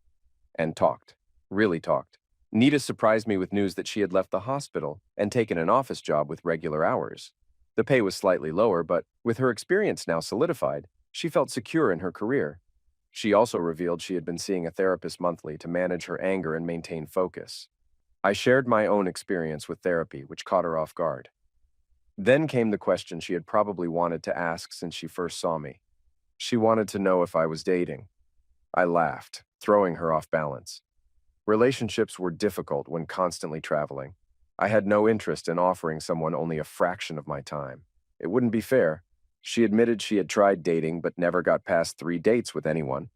and talked, really talked. Nita surprised me with news that she had left the hospital and taken an office job with regular hours. The pay was slightly lower, but with her experience now solidified, she felt secure in her career. She also revealed she had been seeing a therapist monthly to manage her anger and maintain focus. I shared my own experience with therapy, which caught her off guard. Then came the question she had probably wanted to ask since she first saw me. She wanted to know if I was dating. I laughed, throwing her off balance. Relationships were difficult when constantly traveling. I had no interest in offering someone only a fraction of my time. It wouldn't be fair. She admitted she had tried dating but never got past 3 dates with anyone.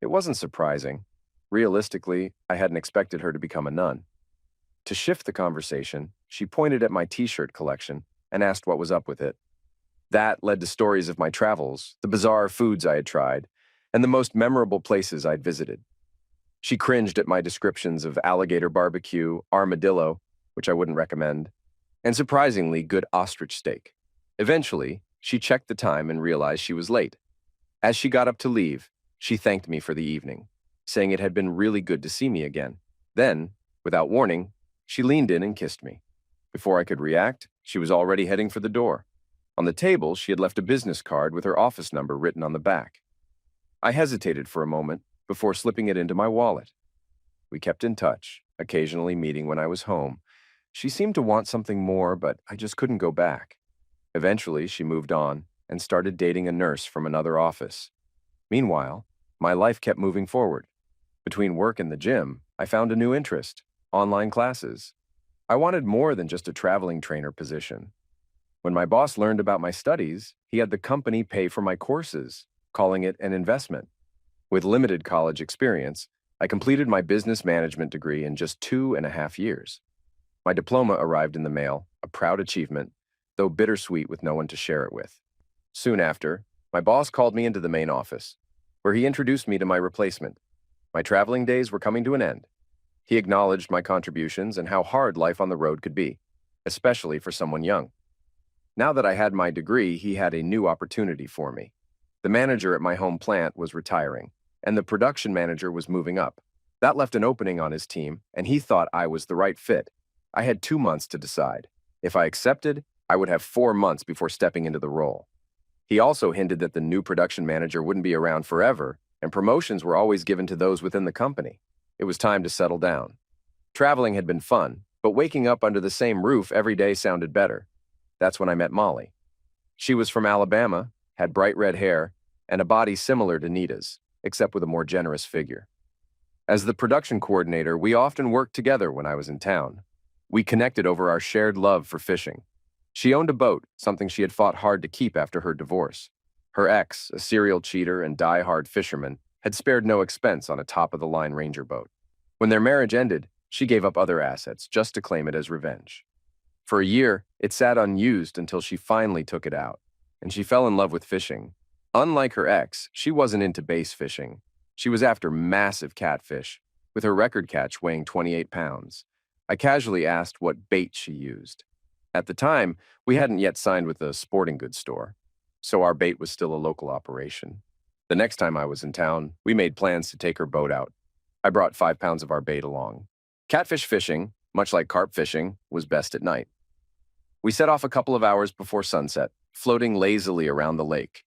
It wasn't surprising. Realistically, I hadn't expected her to become a nun. To shift the conversation, she pointed at my t-shirt collection and asked what was up with it. That led to stories of my travels, the bizarre foods I had tried, and the most memorable places I'd visited. She cringed at my descriptions of alligator barbecue, armadillo, which I wouldn't recommend, and surprisingly good ostrich steak. Eventually, she checked the time and realized she was late. As she got up to leave, she thanked me for the evening, saying it had been really good to see me again. Then, without warning, she leaned in and kissed me. Before I could react, She was already heading for the door. On the table, she had left a business card with her office number written on the back. I hesitated for a moment before slipping it into my wallet. We kept in touch, occasionally meeting when I was home. She seemed to want something more, but I just couldn't go back. Eventually, she moved on and started dating a nurse from another office. Meanwhile, my life kept moving forward. Between work and the gym, I found a new interest: online classes. I wanted more than just a traveling trainer position. When my boss learned about my studies, he had the company pay for my courses, calling it an investment. With limited college experience, I completed my business management degree in just 2.5 years. My diploma arrived in the mail, a proud achievement, though bittersweet with no one to share it with. Soon after, my boss called me into the main office, where he introduced me to my replacement. My traveling days were coming to an end. He acknowledged my contributions and how hard life on the road could be, especially for someone young. Now that I had my degree, he had a new opportunity for me. The manager at my home plant was retiring, and the production manager was moving up. That left an opening on his team, and he thought I was the right fit. I had 2 months to decide. If I accepted, I would have 4 months before stepping into the role. He also hinted that the new production manager wouldn't be around forever, and promotions were always given to those within the company. It was time to settle down. Traveling had been fun, but waking up under the same roof every day sounded better. That's when I met Molly. She was from Alabama, had bright red hair, and a body similar to Nita's, except with a more generous figure. As the production coordinator, we often worked together when I was in town. We connected over our shared love for fishing. She owned a boat, something she had fought hard to keep after her divorce. Her ex, a serial cheater and die-hard fisherman, had spared no expense on a top-of-the-line Ranger boat. When their marriage ended, she gave up other assets just to claim it as revenge. For a year, it sat unused until she finally took it out, and she fell in love with fishing. Unlike her ex, she wasn't into bass fishing. She was after massive catfish, with her record catch weighing 28 pounds. I casually asked what bait she used. At the time, we hadn't yet signed with a sporting goods store, so our bait was still a local operation. The next time I was in town, we made plans to take her boat out. I brought 5 pounds of our bait along. Catfish fishing, much like carp fishing, was best at night. We set off a couple of hours before sunset, floating lazily around the lake.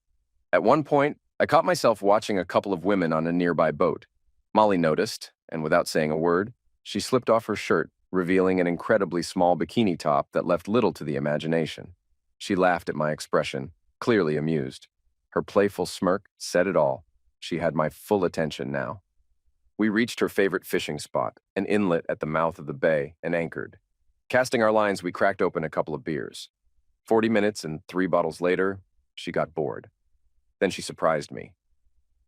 At one point, I caught myself watching a couple of women on a nearby boat. Molly noticed, and without saying a word, she slipped off her shirt, revealing an incredibly small bikini top that left little to the imagination. She laughed at my expression, clearly amused. Her playful smirk said it all. She had my full attention now. We reached her favorite fishing spot, an inlet at the mouth of the bay, and anchored. Casting our lines, we cracked open a couple of beers. 40 minutes and 3 bottles later, she got bored. Then she surprised me.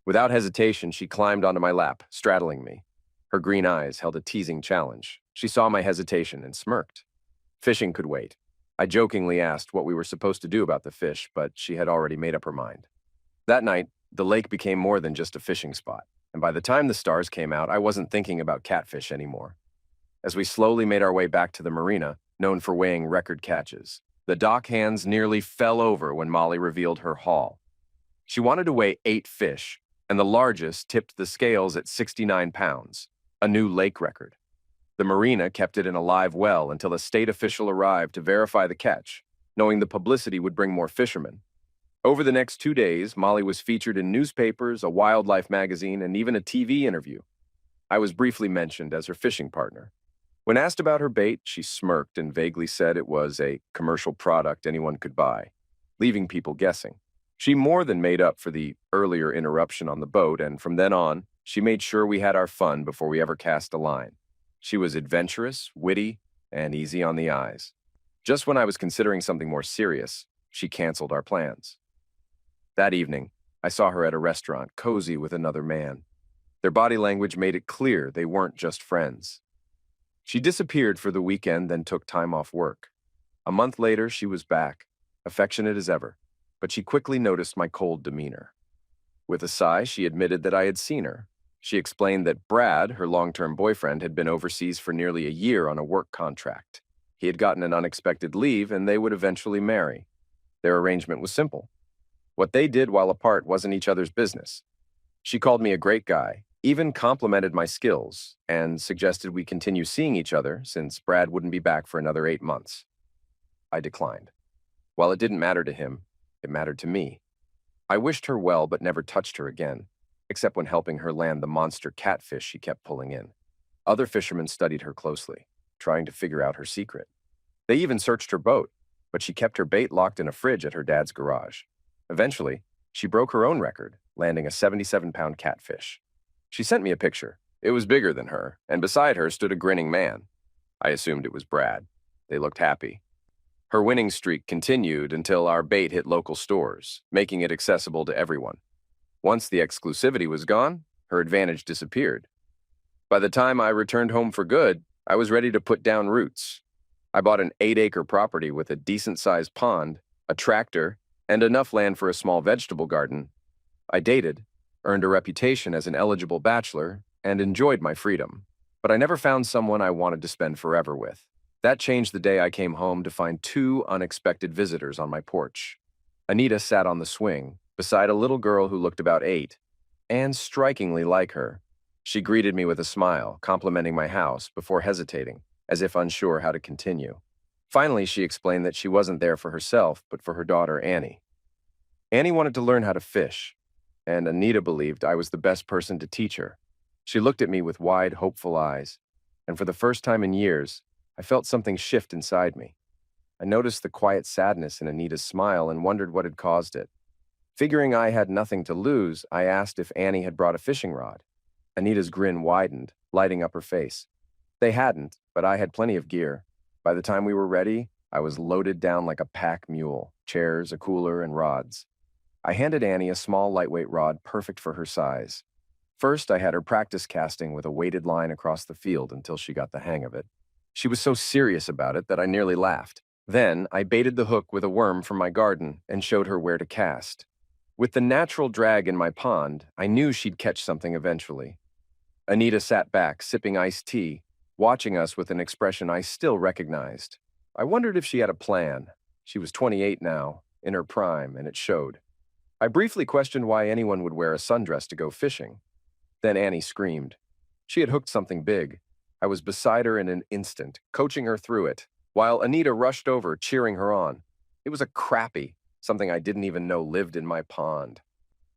Without hesitation, she climbed onto my lap, straddling me. Her green eyes held a teasing challenge. She saw my hesitation and smirked. Fishing could wait. I jokingly asked what we were supposed to do about the fish, but she had already made up her mind. That night, the lake became more than just a fishing spot, and by the time the stars came out, I wasn't thinking about catfish anymore. As we slowly made our way back to the marina, known for weighing record catches, the dock hands nearly fell over when Molly revealed her haul. She wanted to weigh 8 fish, and the largest tipped the scales at 69 pounds, a new lake record. The marina kept it in a live well until a state official arrived to verify the catch, knowing the publicity would bring more fishermen. Over the next 2 days, Molly was featured in newspapers, a wildlife magazine, and even a TV interview. I was briefly mentioned as her fishing partner. When asked about her bait, she smirked and vaguely said it was a commercial product anyone could buy, leaving people guessing. She more than made up for the earlier interruption on the boat, and from then on, she made sure we had our fun before we ever cast a line. She was adventurous, witty, and easy on the eyes. Just when I was considering something more serious, she canceled our plans. That evening, I saw her at a restaurant, cozy with another man. Their body language made it clear they weren't just friends. She disappeared for the weekend, then took time off work. A month later, she was back, affectionate as ever, but she quickly noticed my cold demeanor. With a sigh, she admitted that I had seen her. She explained that Brad, her long-term boyfriend, had been overseas for nearly a year on a work contract. He had gotten an unexpected leave, and they would eventually marry. Their arrangement was simple. What they did while apart wasn't each other's business. She called me a great guy, even complimented my skills, and suggested we continue seeing each other since Brad wouldn't be back for another 8 months. I declined. While it didn't matter to him, it mattered to me. I wished her well but never touched her again, except when helping her land the monster catfish she kept pulling in. Other fishermen studied her closely, trying to figure out her secret. They even searched her boat, but she kept her bait locked in a fridge at her dad's garage. Eventually, she broke her own record, landing a 77-pound catfish. She sent me a picture. It was bigger than her, and beside her stood a grinning man. I assumed it was Brad. They looked happy. Her winning streak continued until our bait hit local stores, making it accessible to everyone. Once the exclusivity was gone, her advantage disappeared. By the time I returned home for good, I was ready to put down roots. I bought an 8-acre property with a decent-sized pond, a tractor, and enough land for a small vegetable garden. I dated, earned a reputation as an eligible bachelor, and enjoyed my freedom. But I never found someone I wanted to spend forever with. That changed the day I came home to find 2 unexpected visitors on my porch. Anita sat on the swing, beside a little girl who looked about 8, and strikingly like her. She greeted me with a smile, complimenting my house, before hesitating, as if unsure how to continue. Finally, she explained that she wasn't there for herself, but for her daughter, Annie. Annie wanted to learn how to fish, and Anita believed I was the best person to teach her. She looked at me with wide, hopeful eyes, and for the first time in years, I felt something shift inside me. I noticed the quiet sadness in Anita's smile and wondered what had caused it. Figuring I had nothing to lose, I asked if Annie had brought a fishing rod. Anita's grin widened, lighting up her face. They hadn't, but I had plenty of gear. By the time we were ready, I was loaded down like a pack mule, chairs, a cooler, and rods. I handed Annie a small, lightweight rod perfect for her size. First, I had her practice casting with a weighted line across the field until she got the hang of it. She was so serious about it that I nearly laughed. Then, I baited the hook with a worm from my garden and showed her where to cast. With the natural drag in my pond, I knew she'd catch something eventually. Anita sat back, sipping iced tea, watching us with an expression I still recognized. I wondered if she had a plan. She was 28 now, in her prime, and it showed. I briefly questioned why anyone would wear a sundress to go fishing. Then Annie screamed. She had hooked something big. I was beside her in an instant, coaching her through it, while Anita rushed over, cheering her on. It was a crappie, something I didn't even know lived in my pond.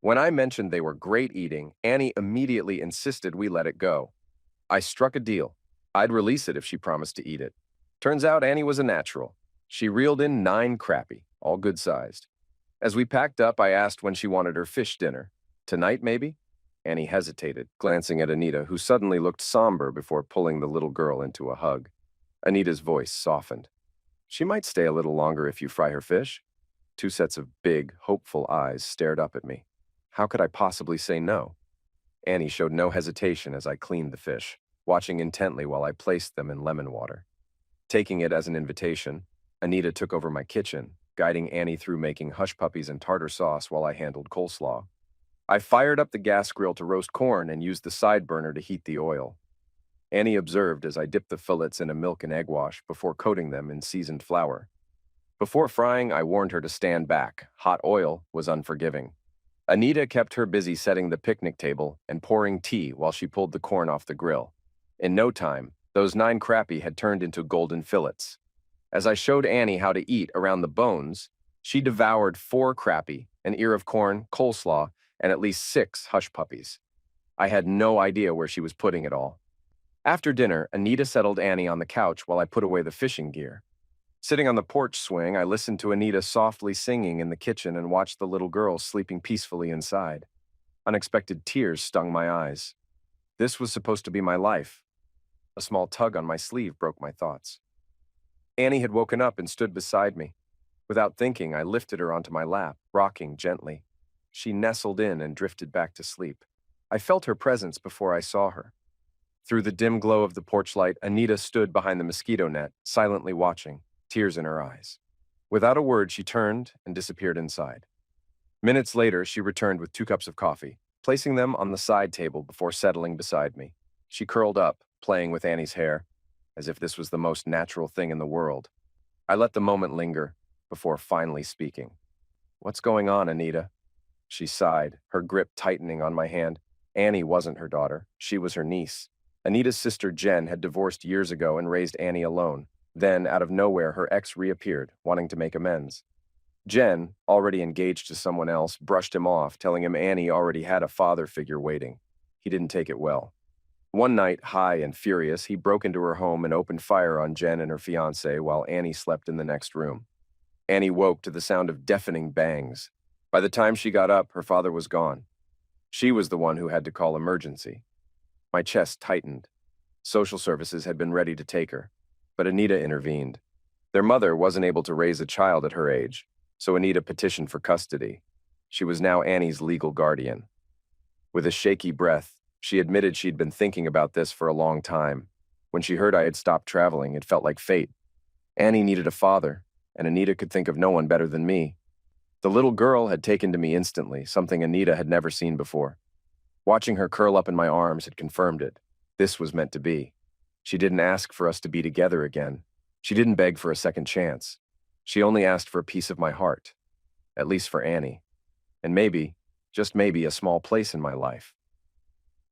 When I mentioned they were great eating, Annie immediately insisted we let it go. I struck a deal. I'd release it if she promised to eat it. Turns out Annie was a natural. She reeled in 9 crappie, all good-sized. As we packed up, I asked when she wanted her fish dinner. Tonight, maybe? Annie hesitated, glancing at Anita, who suddenly looked somber before pulling the little girl into a hug. Anita's voice softened. She might stay a little longer if you fry her fish. 2 sets of big, hopeful eyes stared up at me. How could I possibly say no? Annie showed no hesitation as I cleaned the fish, watching intently while I placed them in lemon water. Taking it as an invitation, Anita took over my kitchen, guiding Annie through making hush puppies and tartar sauce while I handled coleslaw. I fired up the gas grill to roast corn and used the side burner to heat the oil. Annie observed as I dipped the fillets in a milk and egg wash before coating them in seasoned flour. Before frying, I warned her to stand back. Hot oil was unforgiving. Anita kept her busy setting the picnic table and pouring tea while she pulled the corn off the grill. In no time, those 9 crappie had turned into golden fillets. As I showed Annie how to eat around the bones, she devoured 4 crappie, an ear of corn, coleslaw, and at least 6 hush puppies. I had no idea where she was putting it all. After dinner, Anita settled Annie on the couch while I put away the fishing gear. Sitting on the porch swing, I listened to Anita softly singing in the kitchen and watched the little girl sleeping peacefully inside. Unexpected tears stung my eyes. This was supposed to be my life. A small tug on my sleeve broke my thoughts. Annie had woken up and stood beside me. Without thinking, I lifted her onto my lap, rocking gently. She nestled in and drifted back to sleep. I felt her presence before I saw her. Through the dim glow of the porch light, Anita stood behind the mosquito net, silently watching, tears in her eyes. Without a word, she turned and disappeared inside. Minutes later, she returned with 2 cups of coffee, placing them on the side table before settling beside me. She curled up, playing with Annie's hair, as if this was the most natural thing in the world. I let the moment linger before finally speaking. "What's going on, Anita?" She sighed, her grip tightening on my hand. Annie wasn't her daughter. She was her niece. Anita's sister Jen had divorced years ago and raised Annie alone. Then, out of nowhere, her ex reappeared, wanting to make amends. Jen, already engaged to someone else, brushed him off, telling him Annie already had a father figure waiting. He didn't take it well. One night, high and furious, he broke into her home and opened fire on Jen and her fiancé while Annie slept in the next room. Annie woke to the sound of deafening bangs. By the time she got up, her father was gone. She was the one who had to call emergency. My chest tightened. Social services had been ready to take her, but Anita intervened. Their mother wasn't able to raise a child at her age, so Anita petitioned for custody. She was now Annie's legal guardian. With a shaky breath, she admitted she'd been thinking about this for a long time. When she heard I had stopped traveling, it felt like fate. Annie needed a father, and Anita could think of no one better than me. The little girl had taken to me instantly, something Anita had never seen before. Watching her curl up in my arms had confirmed it. This was meant to be. She didn't ask for us to be together again. She didn't beg for a second chance. She only asked for a piece of my heart, at least for Annie, and maybe, just maybe, a small place in my life.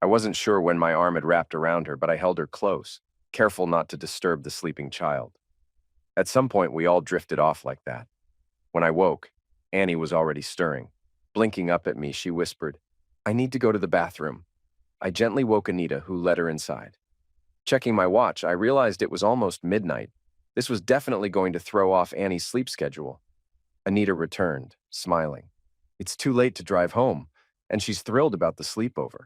I wasn't sure when my arm had wrapped around her, but I held her close, careful not to disturb the sleeping child. At some point, we all drifted off like that. When I woke, Annie was already stirring. Blinking up at me, she whispered, "I need to go to the bathroom." I gently woke Anita, who led her inside. Checking my watch, I realized it was almost midnight. This was definitely going to throw off Annie's sleep schedule. Anita returned, smiling. It's too late to drive home, and she's thrilled about the sleepover.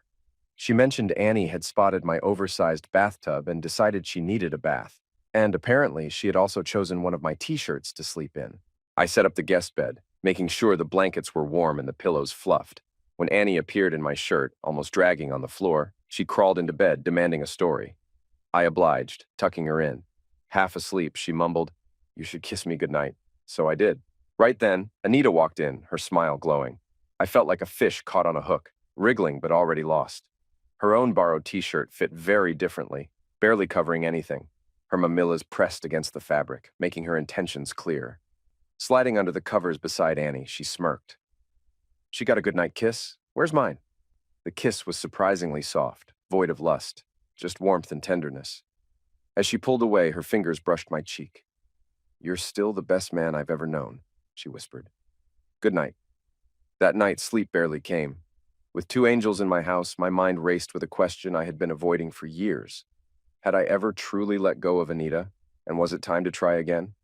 She mentioned Annie had spotted my oversized bathtub and decided she needed a bath. And apparently, she had also chosen one of my t-shirts to sleep in. I set up the guest bed, making sure the blankets were warm and the pillows fluffed. When Annie appeared in my shirt, almost dragging on the floor, she crawled into bed, demanding a story. I obliged, tucking her in. Half asleep, she mumbled, "You should kiss me goodnight." So I did. Right then, Anita walked in, her smile glowing. I felt like a fish caught on a hook, wriggling but already lost. Her own borrowed t-shirt fit very differently, barely covering anything. Her mamillas pressed against the fabric, making her intentions clear. Sliding under the covers beside Annie, she smirked. "She got a goodnight kiss? Where's mine?" The kiss was surprisingly soft, void of lust, just warmth and tenderness. As she pulled away, her fingers brushed my cheek. "You're still the best man I've ever known," she whispered. "Good night." That night, sleep barely came. With two angels in my house, my mind raced with a question I had been avoiding for years. Had I ever truly let go of Anita, and was it time to try again?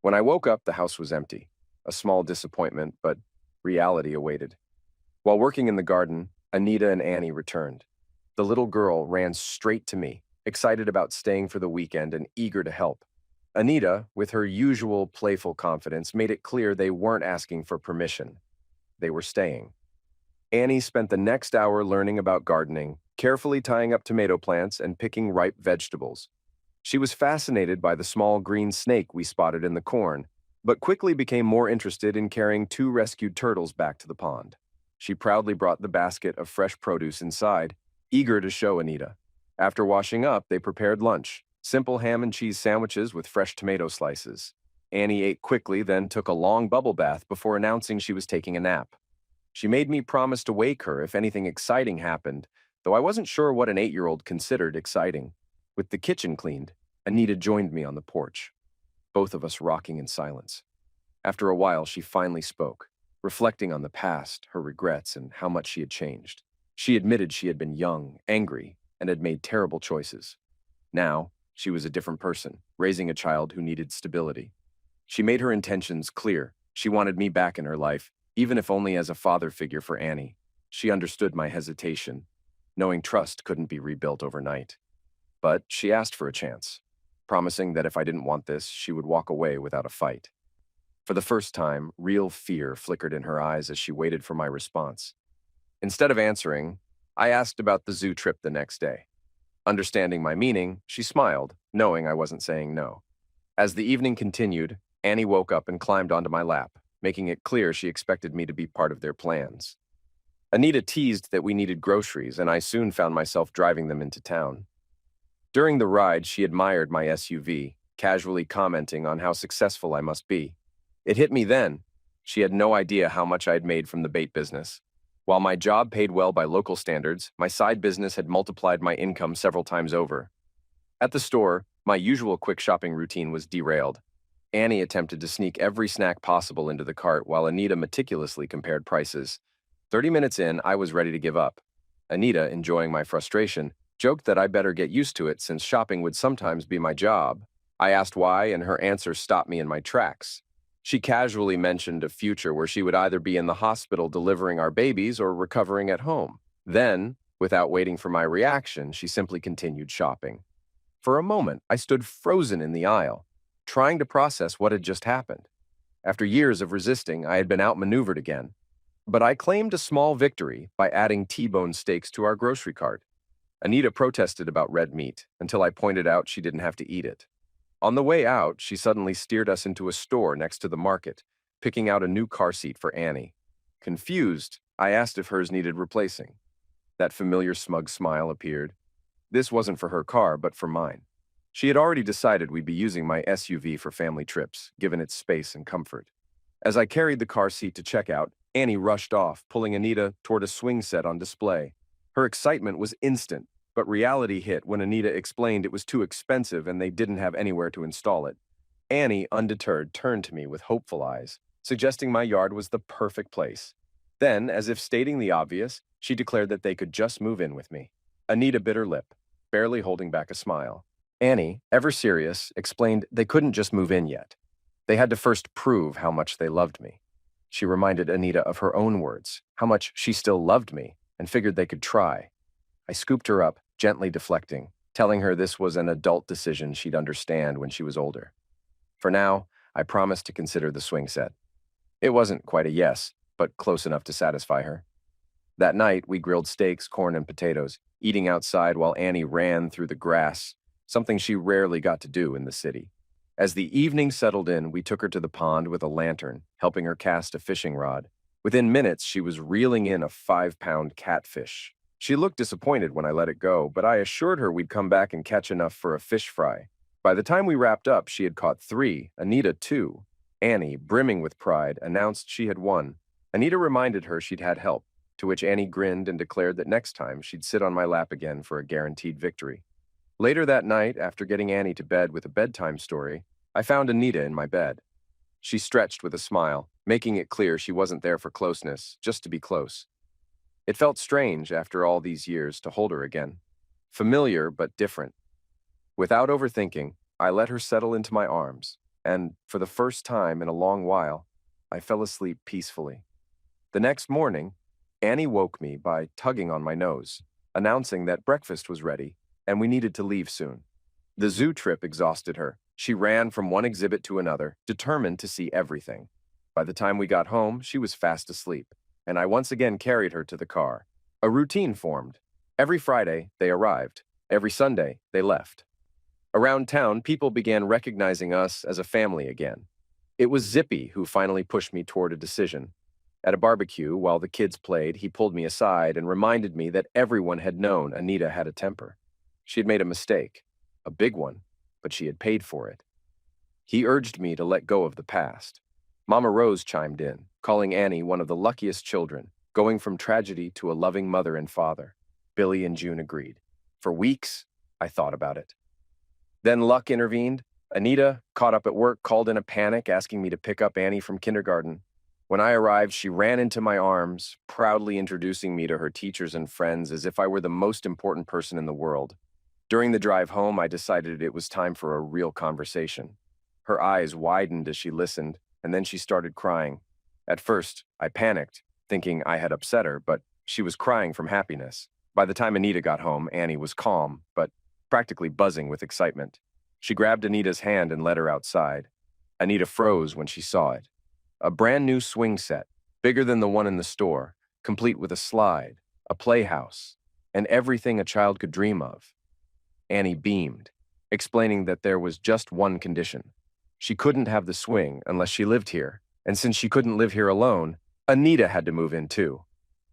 When I woke up, the house was empty. A small disappointment, but reality awaited. While working in the garden, Anita and Annie returned. The little girl ran straight to me, excited about staying for the weekend and eager to help. Anita, with her usual playful confidence, made it clear they weren't asking for permission. They were staying. Annie spent the next hour learning about gardening, carefully tying up tomato plants and picking ripe vegetables. She was fascinated by the small green snake we spotted in the corn, but quickly became more interested in carrying two rescued turtles back to the pond. She proudly brought the basket of fresh produce inside, eager to show Anita. After washing up, they prepared lunch, simple ham and cheese sandwiches with fresh tomato slices. Annie ate quickly, then took a long bubble bath before announcing she was taking a nap. She made me promise to wake her if anything exciting happened, though I wasn't sure what an 8-year-old considered exciting. With the kitchen cleaned, Anita joined me on the porch, both of us rocking in silence. After a while, she finally spoke, reflecting on the past, her regrets, and how much she had changed. She admitted she had been young, angry, and had made terrible choices. Now, she was a different person, raising a child who needed stability. She made her intentions clear. She wanted me back in her life, even if only as a father figure for Annie. She understood my hesitation, knowing trust couldn't be rebuilt overnight. But she asked for a chance, promising that if I didn't want this, she would walk away without a fight. For the first time, real fear flickered in her eyes as she waited for my response. Instead of answering, I asked about the zoo trip the next day. Understanding my meaning, she smiled, knowing I wasn't saying no. As the evening continued, Annie woke up and climbed onto my lap, making it clear she expected me to be part of their plans. Anita teased that we needed groceries, and I soon found myself driving them into town. During the ride, she admired my SUV, casually commenting on how successful I must be. It hit me then. She had no idea how much I had made from the bait business. While my job paid well by local standards, my side business had multiplied my income several times over. At the store, My usual quick shopping routine was derailed. Annie attempted to sneak every snack possible into the cart while Anita meticulously compared prices. 30 minutes in, I was ready to give up. Anita, enjoying my frustration, joked that I better get used to it since shopping would sometimes be my job. I asked why, and her answer stopped me in my tracks. She casually mentioned a future where she would either be in the hospital delivering our babies or recovering at home. Then, without waiting for my reaction, she simply continued shopping. For a moment, I stood frozen in the aisle, trying to process what had just happened. After years of resisting, I had been outmaneuvered again. But I claimed a small victory by adding T-bone steaks to our grocery cart. Anita protested about red meat until I pointed out she didn't have to eat it. On the way out, she suddenly steered us into a store next to the market, picking out a new car seat for Annie. Confused, I asked if hers needed replacing. That familiar smug smile appeared. This wasn't for her car, but for mine. She had already decided we'd be using my SUV for family trips, given its space and comfort. As I carried the car seat to checkout, Annie rushed off, pulling Anita toward a swing set on display. Her excitement was instant, but reality hit when Anita explained it was too expensive and they didn't have anywhere to install it. Annie, undeterred, turned to me with hopeful eyes, suggesting my yard was the perfect place. Then, as if stating the obvious, she declared that they could just move in with me. Anita bit her lip, barely holding back a smile. Annie, ever serious, explained they couldn't just move in yet. They had to first prove how much they loved me. She reminded Anita of her own words, how much she still loved me, and figured they could try. I scooped her up, gently deflecting, telling her this was an adult decision she'd understand when she was older. For now, I promised to consider the swing set. It wasn't quite a yes, but close enough to satisfy her. That night, we grilled steaks, corn, and potatoes, eating outside while Annie ran through the grass, something she rarely got to do in the city. As the evening settled in, we took her to the pond with a lantern, helping her cast a fishing rod. Within minutes, she was reeling in a 5-pound catfish. She looked disappointed when I let it go, but I assured her we'd come back and catch enough for a fish fry. By the time we wrapped up, she had caught 3, Anita 2. Annie, brimming with pride, announced she had won. Anita reminded her she'd had help, to which Annie grinned and declared that next time she'd sit on my lap again for a guaranteed victory. Later that night, after getting Annie to bed with a bedtime story, I found Anita in my bed. She stretched with a smile, making it clear she wasn't there for closeness, just to be close. It felt strange after all these years to hold her again. Familiar, but different. Without overthinking, I let her settle into my arms, and, for the first time in a long while, I fell asleep peacefully. The next morning, Annie woke me by tugging on my nose, announcing that breakfast was ready and we needed to leave soon. The zoo trip exhausted her. She ran from one exhibit to another, determined to see everything. By the time we got home, she was fast asleep, and I once again carried her to the car. A routine formed. Every Friday, they arrived. Every Sunday, they left. Around town, people began recognizing us as a family again. It was Zippy who finally pushed me toward a decision. At a barbecue, while the kids played, he pulled me aside and reminded me that everyone had known Anita had a temper. She had made a mistake, a big one, but she had paid for it. He urged me to let go of the past. Mama Rose chimed in, calling Annie one of the luckiest children, going from tragedy to a loving mother and father. Billy and June agreed. For weeks, I thought about it. Then luck intervened. Anita, caught up at work, called in a panic, asking me to pick up Annie from kindergarten. When I arrived, she ran into my arms, proudly introducing me to her teachers and friends as if I were the most important person in the world. During the drive home, I decided it was time for a real conversation. Her eyes widened as she listened, and then she started crying. At first, I panicked, thinking I had upset her, but she was crying from happiness. By the time Anita got home, Annie was calm, but practically buzzing with excitement. She grabbed Anita's hand and led her outside. Anita froze when she saw it. A brand new swing set, bigger than the one in the store, complete with a slide, a playhouse, and everything a child could dream of. Annie beamed, explaining that there was just one condition. She couldn't have the swing unless she lived here, and since she couldn't live here alone, Anita had to move in too.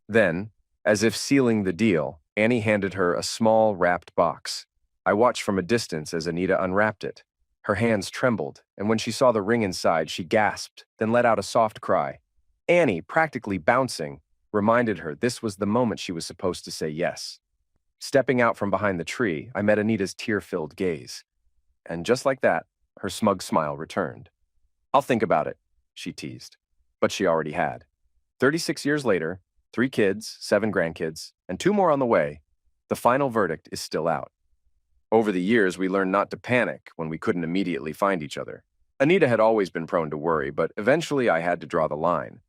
Then, as if sealing the deal, Annie handed her a small wrapped box. I watched from a distance as Anita unwrapped it. Her hands trembled, and when she saw the ring inside, she gasped, then let out a soft cry. Annie, practically bouncing, reminded her this was the moment she was supposed to say yes. Stepping out from behind the tree, I met Anita's tear-filled gaze. And just like that, her smug smile returned. "I'll think about it," she teased. But she already had. 36 years later, 3 kids, 7 grandkids, and 2 more on the way, the final verdict is still out. Over the years, we learned not to panic when we couldn't immediately find each other. Anita had always been prone to worry, but eventually I had to draw the line.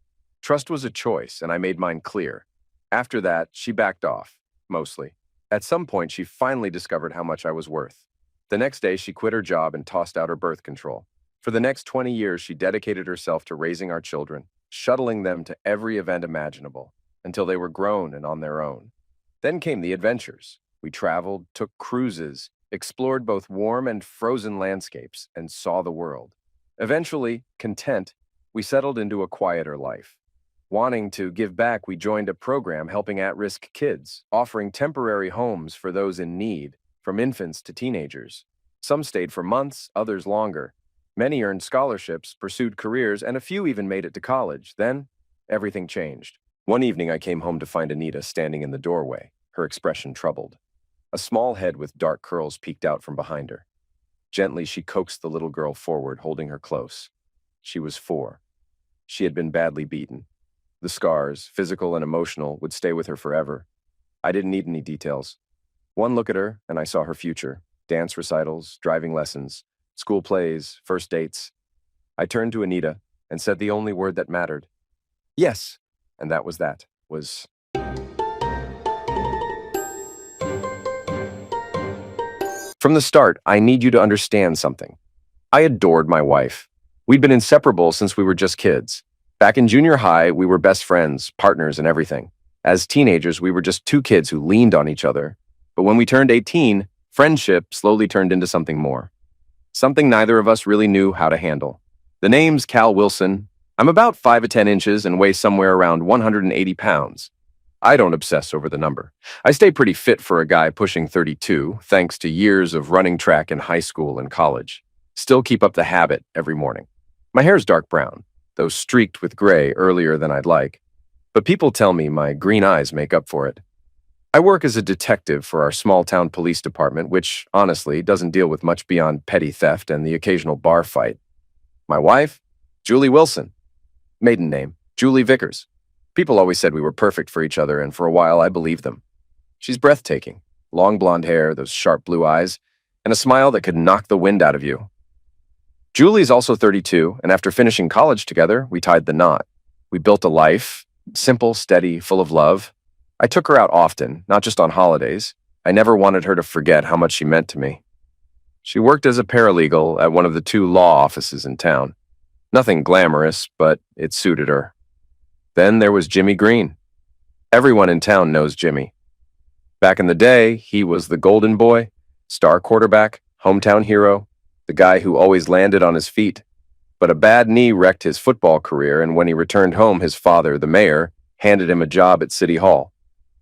Trust was a choice, and I made mine clear. After that, she backed off, mostly. At some point, she finally discovered how much I was worth. The next day, she quit her job and tossed out her birth control. For the next 20 years, she dedicated herself to raising our children, shuttling them to every event imaginable, until they were grown and on their own. Then came the adventures. We traveled, took cruises, explored both warm and frozen landscapes, and saw the world. Eventually, content, we settled into a quieter life. Wanting to give back, we joined a program helping at-risk kids, offering temporary homes for those in need, from infants to teenagers. Some stayed for months, others longer. Many earned scholarships, pursued careers, and a few even made it to college. Then, everything changed. One evening, I came home to find Anita standing in the doorway, her expression troubled. A small head with dark curls peeked out from behind her. Gently, she coaxed the little girl forward, holding her close. She was 4. She had been badly beaten. The scars, physical and emotional, would stay with her forever. I didn't need any details. One look at her, and I saw her future. Dance recitals, driving lessons, school plays, first dates. I turned to Anita and said the only word that mattered. Yes. And that was that. From the start, I need you to understand something. I adored my wife. We'd been inseparable since we were just kids. Back in junior high, we were best friends, partners, and everything. As teenagers, we were just 2 kids who leaned on each other. But when we turned 18, friendship slowly turned into something more. Something neither of us really knew how to handle. The name's Cal Wilson. I'm about 5'10" and weigh somewhere around 180 pounds. I don't obsess over the number. I stay pretty fit for a guy pushing 32, thanks to years of running track in high school and college. Still keep up the habit every morning. My hair's dark brown, though streaked with gray earlier than I'd like. But people tell me my green eyes make up for it. I work as a detective for our small-town police department, which, honestly, doesn't deal with much beyond petty theft and the occasional bar fight. My wife? Julie Wilson. Maiden name, Julie Vickers. People always said we were perfect for each other, and for a while I believed them. She's breathtaking. Long blonde hair, those sharp blue eyes, and a smile that could knock the wind out of you. Julie's also 32, and after finishing college together, we tied the knot. We built a life, simple, steady, full of love. I took her out often, not just on holidays. I never wanted her to forget how much she meant to me. She worked as a paralegal at one of the 2 law offices in town. Nothing glamorous, but it suited her. Then there was Jimmy Green. Everyone in town knows Jimmy. Back in the day, he was the golden boy, star quarterback, hometown hero, the guy who always landed on his feet. But a bad knee wrecked his football career, and when he returned home, his father, the mayor, handed him a job at City Hall.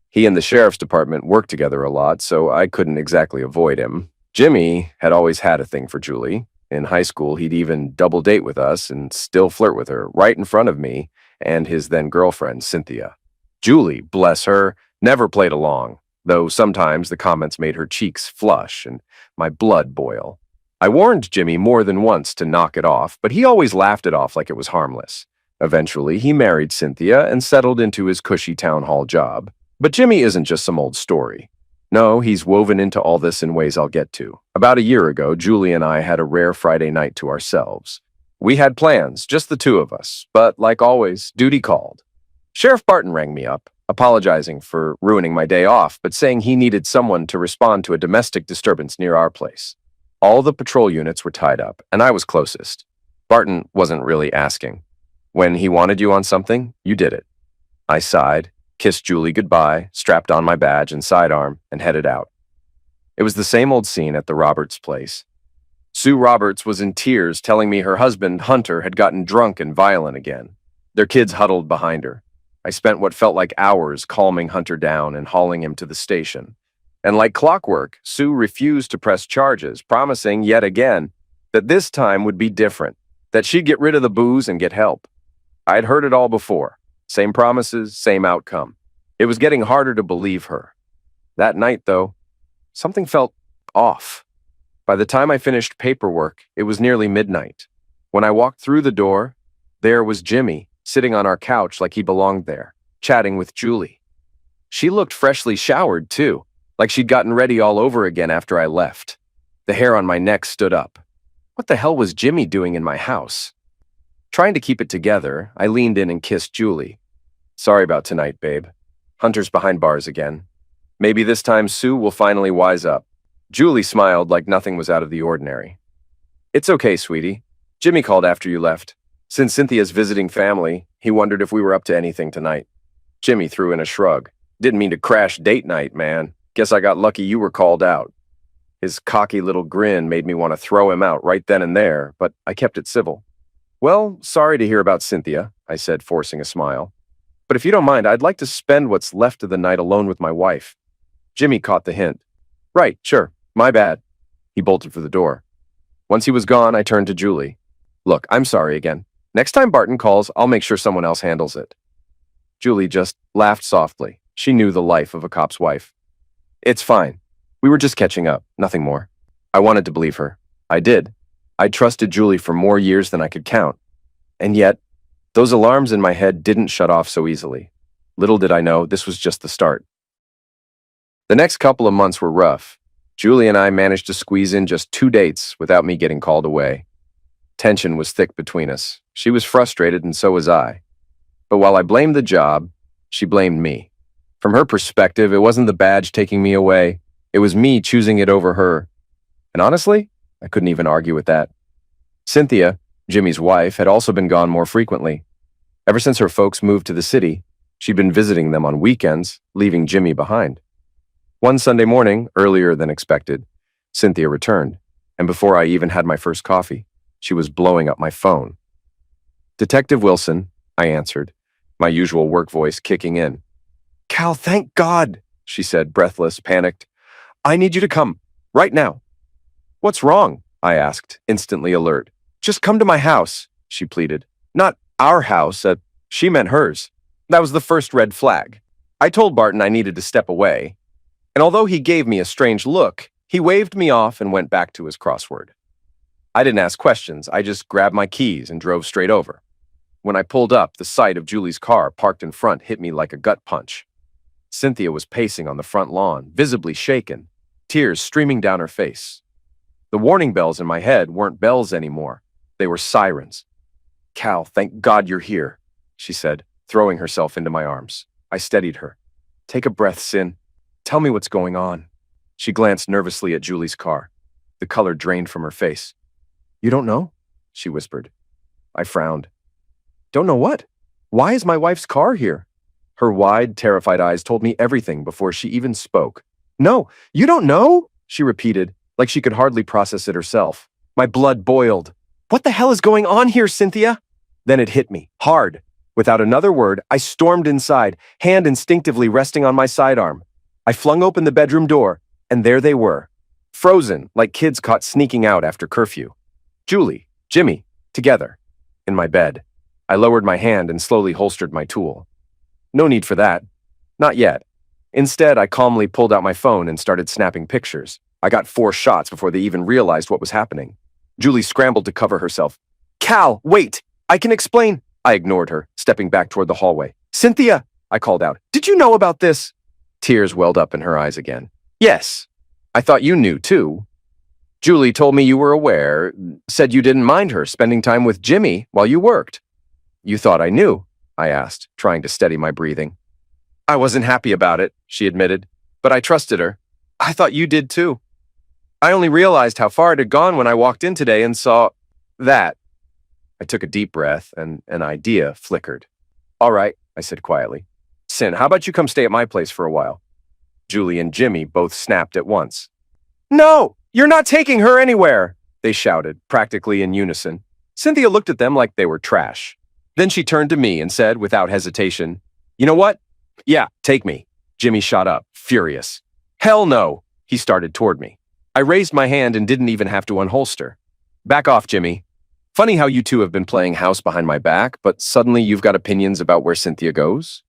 He and the sheriff's department worked together a lot, so I couldn't exactly avoid him. Jimmy had always had a thing for Julie. In high school, he'd even double date with us and still flirt with her right in front of me and his then-girlfriend, Cynthia. Julie, bless her, never played along, though sometimes the comments made her cheeks flush and my blood boil. I warned Jimmy more than once to knock it off, but he always laughed it off like it was harmless. Eventually, he married Cynthia and settled into his cushy town hall job. But Jimmy isn't just some old story. No, he's woven into all this in ways I'll get to. About a year ago, Julie and I had a rare Friday night to ourselves. We had plans, just the 2 of us, but like always, duty called. Sheriff Barton rang me up, apologizing for ruining my day off, but saying he needed someone to respond to a domestic disturbance near our place. All the patrol units were tied up, and I was closest. Barton wasn't really asking. When he wanted you on something, you did it. I sighed, kissed Julie goodbye, strapped on my badge and sidearm, and headed out. It was the same old scene at the Roberts place. Sue Roberts was in tears, telling me her husband, Hunter, had gotten drunk and violent again. Their kids huddled behind her. I spent what felt like hours calming Hunter down and hauling him to the station. And like clockwork, Sue refused to press charges, promising yet again that this time would be different, that she'd get rid of the booze and get help. I'd heard it all before. Same promises, same outcome. It was getting harder to believe her. That night, though, something felt off. By the time I finished paperwork, it was nearly midnight. When I walked through the door, there was Jimmy, sitting on our couch like he belonged there, chatting with Julie. She looked freshly showered, too, like she'd gotten ready all over again after I left. The hair on my neck stood up. What the hell was Jimmy doing in my house? Trying to keep it together, I leaned in and kissed Julie. Sorry about tonight, babe. Hunter's behind bars again. Maybe this time Sue will finally wise up. Julie smiled like nothing was out of the ordinary. It's okay, sweetie. Jimmy called after you left. Since Cynthia's visiting family, he wondered if we were up to anything tonight. Jimmy threw in a shrug. Didn't mean to crash date night, man. Guess I got lucky you were called out. His cocky little grin made me want to throw him out right then and there, but I kept it civil. Well, sorry to hear about Cynthia, I said, forcing a smile. But if you don't mind, I'd like to spend what's left of the night alone with my wife. Jimmy caught the hint. Right, sure, my bad. He bolted for the door. Once he was gone, I turned to Julie. Look, I'm sorry again. Next time Barton calls, I'll make sure someone else handles it. Julie just laughed softly. She knew the life of a cop's wife. It's fine. We were just catching up, nothing more. I wanted to believe her. I did. I trusted Julie for more years than I could count. And yet, those alarms in my head didn't shut off so easily. Little did I know this was just the start. The next couple of months were rough. Julie and I managed to squeeze in just 2 dates without me getting called away. Tension was thick between us. She was frustrated and so was I. But while I blamed the job, she blamed me. From her perspective, it wasn't the badge taking me away. It was me choosing it over her. And honestly, I couldn't even argue with that. Cynthia, Jimmy's wife, had also been gone more frequently. Ever since her folks moved to the city, she'd been visiting them on weekends, leaving Jimmy behind. One Sunday morning, earlier than expected, Cynthia returned, and before I even had my first coffee, she was blowing up my phone. Detective Wilson, I answered, my usual work voice kicking in. Cal, thank God, she said, breathless, panicked. I need you to come, right now. What's wrong? I asked, instantly alert. Just come to my house, she pleaded. Not our house, she meant hers. That was the first red flag. I told Barton I needed to step away, and although he gave me a strange look, he waved me off and went back to his crossword. I didn't ask questions, I just grabbed my keys and drove straight over. When I pulled up, the sight of Julie's car parked in front hit me like a gut punch. Cynthia was pacing on the front lawn, visibly shaken, tears streaming down her face. The warning bells in my head weren't bells anymore. They were sirens. Cal, thank God you're here, she said, throwing herself into my arms. I steadied her. Take a breath, Cyn. Tell me what's going on. She glanced nervously at Julie's car. The color drained from her face. You don't know? She whispered. I frowned. Don't know what? Why is my wife's car here? Her wide, terrified eyes told me everything before she even spoke. No, you don't know? She repeated, like she could hardly process it herself. My blood boiled. What the hell is going on here, Cynthia? Then it hit me, hard. Without another word, I stormed inside, hand instinctively resting on my sidearm. I flung open the bedroom door, and there they were, frozen like kids caught sneaking out after curfew. Julie, Jimmy, together, in my bed. I lowered my hand and slowly holstered my tool. No need for that. Not yet. Instead, I calmly pulled out my phone and started snapping pictures. I got 4 shots before they even realized what was happening. Julie scrambled to cover herself. Cal, wait! I can explain! I ignored her, stepping back toward the hallway. Cynthia! I called out. Did you know about this? Tears welled up in her eyes again. Yes. I thought you knew, too. Julie told me you were aware, said you didn't mind her spending time with Jimmy while you worked. You thought I knew? I asked, trying to steady my breathing. I wasn't happy about it, she admitted, but I trusted her. I thought you did, too. I only realized how far it had gone when I walked in today and saw that. I took a deep breath, and an idea flickered. All right, I said quietly. Cyn, how about you come stay at my place for a while? Julie and Jimmy both snapped at once. No, you're not taking her anywhere, they shouted, practically in unison. Cynthia looked at them like they were trash. Then she turned to me and said, without hesitation, You know what? Yeah, take me. Jimmy shot up, furious. Hell no, he started toward me. I raised my hand and didn't even have to unholster. Back off, Jimmy. Funny how you two have been playing house behind my back, but suddenly you've got opinions about where Cynthia goes?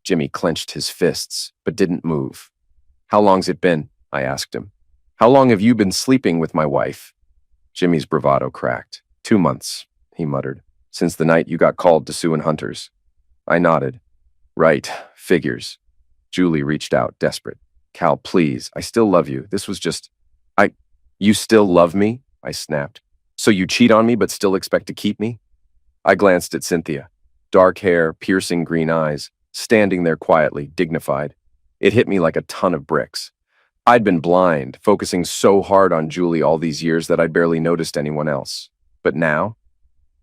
Jimmy clenched his fists, but didn't move. How long's it been? I asked him. How long have you been sleeping with my wife? Jimmy's bravado cracked. 2 months, he muttered. Since the night you got called to Sue and Hunter's. I nodded. Right, figures. Julie reached out, desperate. Cal, please, I still love you. This was just... You still love me? I snapped. So you cheat on me but still expect to keep me? I glanced at Cynthia. Dark hair, piercing green eyes, standing there quietly, dignified. It hit me like a ton of bricks. I'd been blind, focusing so hard on Julie all these years that I'd barely noticed anyone else. But now,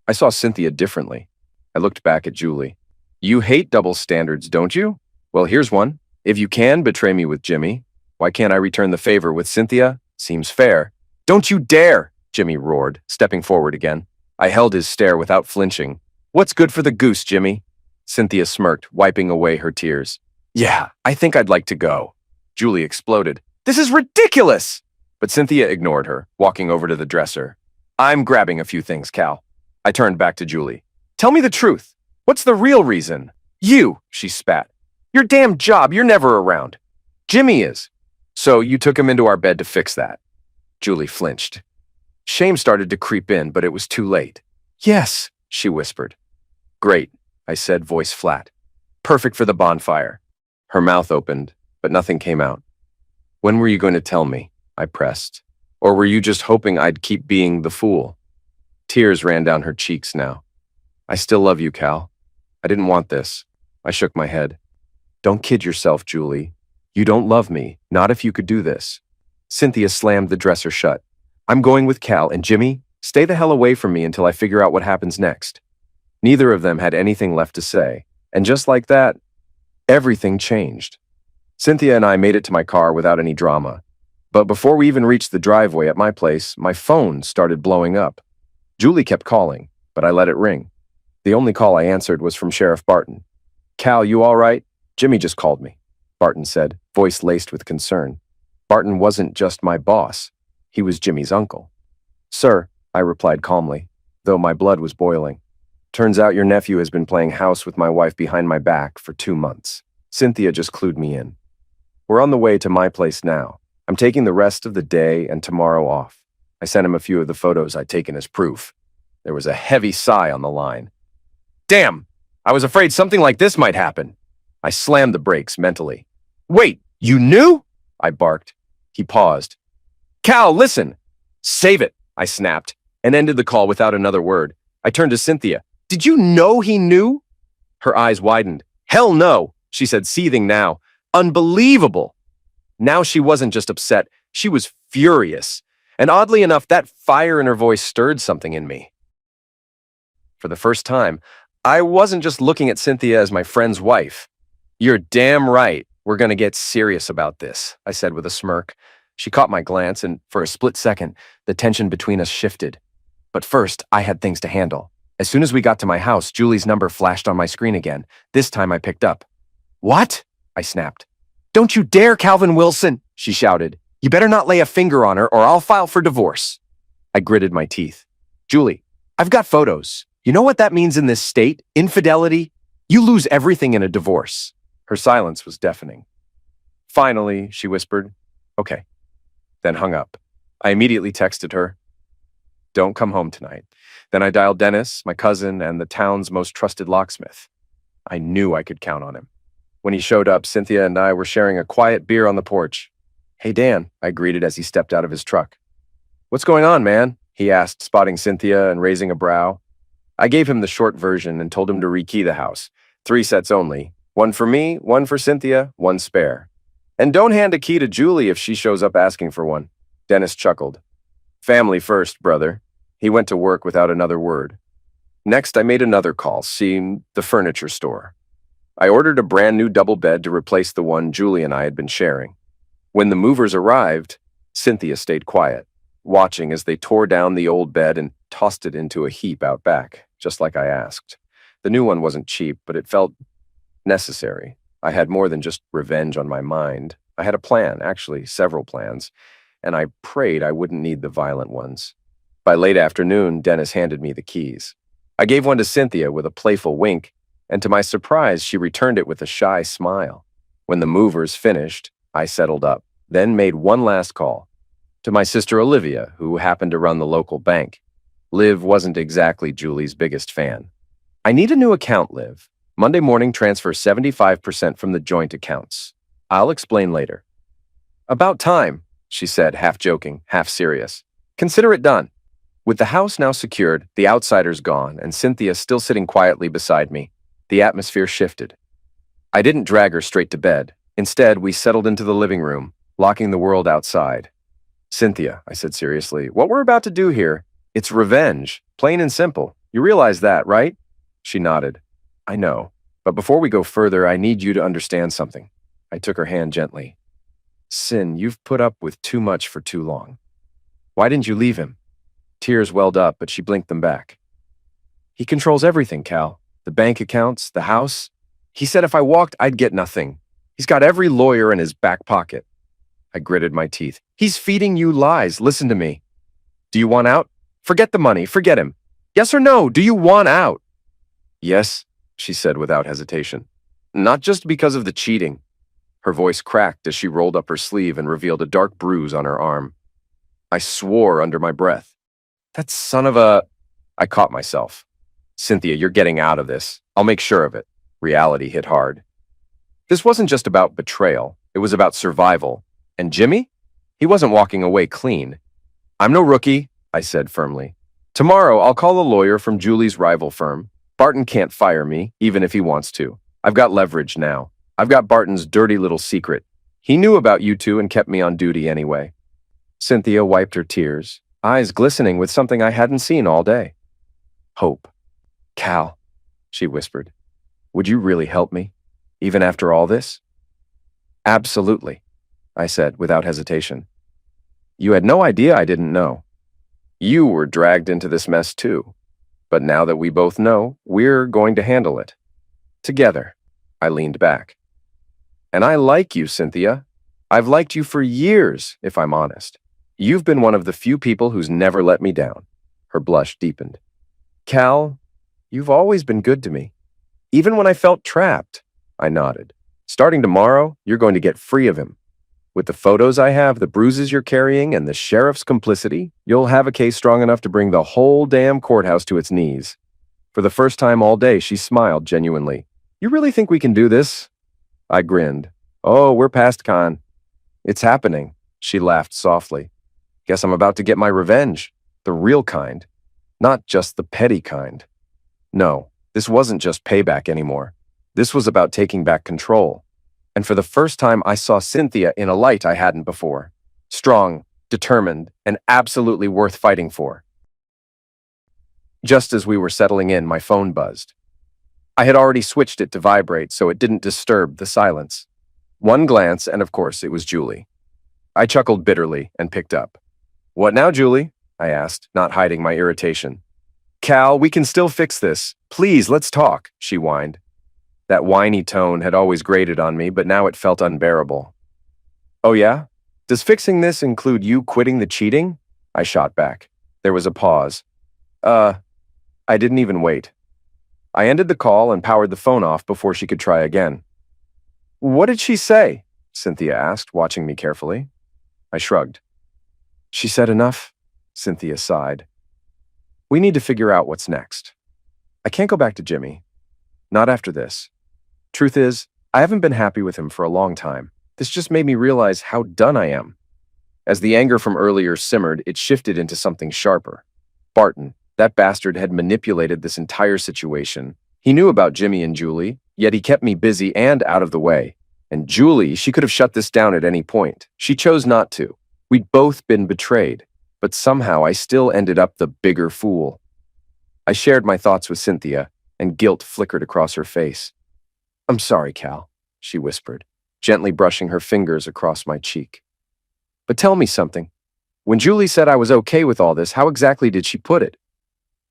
I saw Cynthia differently. I looked back at Julie. You hate double standards, don't you? Well, here's one. If you can betray me with Jimmy, why can't I return the favor with Cynthia? Seems fair. Don't you dare, Jimmy roared, stepping forward again. I held his stare without flinching. What's good for the goose, Jimmy? Cynthia smirked, wiping away her tears. Yeah, I think I'd like to go. Julie exploded. This is ridiculous! But Cynthia ignored her, walking over to the dresser. I'm grabbing a few things, Cal. I turned back to Julie. Tell me the truth. What's the real reason? You, she spat. Your damn job, you're never around. Jimmy is. So you took him into our bed to fix that. Julie flinched. Shame started to creep in, but it was too late. Yes, she whispered. Great, I said, voice flat. Perfect for the bonfire. Her mouth opened, but nothing came out. When were you going to tell me? I pressed. Or were you just hoping I'd keep being the fool? Tears ran down her cheeks now. I still love you, Cal. I didn't want this. I shook my head. Don't kid yourself, Julie. You don't love me, not if you could do this. Cynthia slammed the dresser shut. I'm going with Cal, and Jimmy, stay the hell away from me until I figure out what happens next. Neither of them had anything left to say, and just like that, everything changed. Cynthia and I made it to my car without any drama, but before we even reached the driveway at my place, my phone started blowing up. Julie kept calling, but I let it ring. The only call I answered was from Sheriff Barton. Cal, you all right? Jimmy just called me, Barton said, voice laced with concern. Barton wasn't just my boss. He was Jimmy's uncle. Sir, I replied calmly, though my blood was boiling. Turns out your nephew has been playing house with my wife behind my back for 2 months. Cynthia just clued me in. We're on the way to my place now. I'm taking the rest of the day and tomorrow off. I sent him a few of the photos I'd taken as proof. There was a heavy sigh on the line. Damn! I was afraid something like this might happen. I slammed the brakes mentally. Wait, you knew? I barked. He paused. Cal, listen! Save it, I snapped, and ended the call without another word. I turned to Cynthia. Did you know he knew? Her eyes widened. Hell no, she said, seething now. Unbelievable! Now she wasn't just upset, she was furious. And oddly enough, that fire in her voice stirred something in me. For the first time, I wasn't just looking at Cynthia as my friend's wife. You're damn right. We're going to get serious about this, I said with a smirk. She caught my glance, and for a split second, the tension between us shifted. But first, I had things to handle. As soon as we got to my house, Julie's number flashed on my screen again. This time I picked up. What? I snapped. Don't you dare, Calvin Wilson, she shouted. You better not lay a finger on her or I'll file for divorce. I gritted my teeth. Julie, I've got photos. You know what that means in this state? Infidelity? You lose everything in a divorce. Her silence was deafening. Finally, she whispered, okay, then hung up. I immediately texted her, don't come home tonight. Then I dialed Dennis, my cousin, and the town's most trusted locksmith. I knew I could count on him. When he showed up, Cynthia and I were sharing a quiet beer on the porch. Hey, Dan, I greeted as he stepped out of his truck. What's going on, man? He asked, spotting Cynthia and raising a brow. I gave him the short version and told him to rekey the house. 3 sets only. 1 for me, 1 for Cynthia, 1 spare. And don't hand a key to Julie if she shows up asking for one. Dennis chuckled. Family first, brother. He went to work without another word. Next, I made another call, seeing the furniture store. I ordered a brand new double bed to replace the one Julie and I had been sharing. When the movers arrived, Cynthia stayed quiet, watching as they tore down the old bed and tossed it into a heap out back, just like I asked. The new one wasn't cheap, but it felt necessary. I had more than just revenge on my mind. I had a plan, actually several plans, and I prayed I wouldn't need the violent ones. By late afternoon, Dennis handed me the keys. I gave one to Cynthia with a playful wink, and to my surprise, she returned it with a shy smile. When the movers finished, I settled up, then made one last call. To my sister Olivia, who happened to run the local bank. Liv wasn't exactly Julie's biggest fan. I need a new account, Liv. Monday morning transfer 75% from the joint accounts. I'll explain later. About time, she said, half joking, half serious. Consider it done. With the house now secured, the outsiders gone, and Cynthia still sitting quietly beside me, the atmosphere shifted. I didn't drag her straight to bed. Instead, we settled into the living room, locking the world outside. Cynthia, I said seriously, what we're about to do here, it's revenge, plain and simple. You realize that, right? She nodded. I know, but before we go further, I need you to understand something. I took her hand gently. Sin, you've put up with too much for too long. Why didn't you leave him? Tears welled up, but she blinked them back. He controls everything, Cal. The bank accounts, the house. He said if I walked, I'd get nothing. He's got every lawyer in his back pocket. I gritted my teeth. He's feeding you lies. Listen to me. Do you want out? Forget the money. Forget him. Yes or no? Do you want out? Yes, she said without hesitation. Not just because of the cheating. Her voice cracked as she rolled up her sleeve and revealed a dark bruise on her arm. I swore under my breath. That son of a... I caught myself. Cynthia, you're getting out of this. I'll make sure of it. Reality hit hard. This wasn't just about betrayal. It was about survival. And Jimmy? He wasn't walking away clean. I'm no rookie, I said firmly. Tomorrow, I'll call a lawyer from Julie's rival firm. Barton can't fire me, even if he wants to. I've got leverage now. I've got Barton's dirty little secret. He knew about you two and kept me on duty anyway. Cynthia wiped her tears, eyes glistening with something I hadn't seen all day. Hope. Cal, she whispered. Would you really help me, even after all this? Absolutely, I said without hesitation. You had no idea I didn't know. You were dragged into this mess too. But now that we both know, we're going to handle it. Together. I leaned back. And I like you, Cynthia. I've liked you for years, if I'm honest. You've been one of the few people who's never let me down. Her blush deepened. Cal, you've always been good to me. Even when I felt trapped, I nodded. Starting tomorrow, you're going to get free of him. With the photos I have, the bruises you're carrying, and the sheriff's complicity, you'll have a case strong enough to bring the whole damn courthouse to its knees. For the first time all day, she smiled genuinely. You really think we can do this? I grinned. Oh, we're past con. It's happening. She laughed softly. Guess I'm about to get my revenge. The real kind. Not just the petty kind. No, this wasn't just payback anymore. This was about taking back control. And for the first time, I saw Cynthia in a light I hadn't before. Strong, determined, and absolutely worth fighting for. Just as we were settling in, my phone buzzed. I had already switched it to vibrate so it didn't disturb the silence. One glance, and of course, it was Julie. I chuckled bitterly and picked up. What now, Julie? I asked, not hiding my irritation. Cal, we can still fix this. Please, let's talk, she whined. That whiny tone had always grated on me, but now it felt unbearable. Oh yeah? Does fixing this include you quitting the cheating? I shot back. There was a pause. I didn't even wait. I ended the call and powered the phone off before she could try again. What did she say? Cynthia asked, watching me carefully. I shrugged. She said enough, Cynthia sighed. We need to figure out what's next. I can't go back to Jimmy. Not after this. Truth is, I haven't been happy with him for a long time. This just made me realize how done I am. As the anger from earlier simmered, it shifted into something sharper. Barton, that bastard, had manipulated this entire situation. He knew about Jimmy and Julie, yet he kept me busy and out of the way. And Julie, she could have shut this down at any point. She chose not to. We'd both been betrayed, but somehow I still ended up the bigger fool. I shared my thoughts with Cynthia, and guilt flickered across her face. I'm sorry, Cal, she whispered, gently brushing her fingers across my cheek. But tell me something. When Julie said I was okay with all this, how exactly did she put it?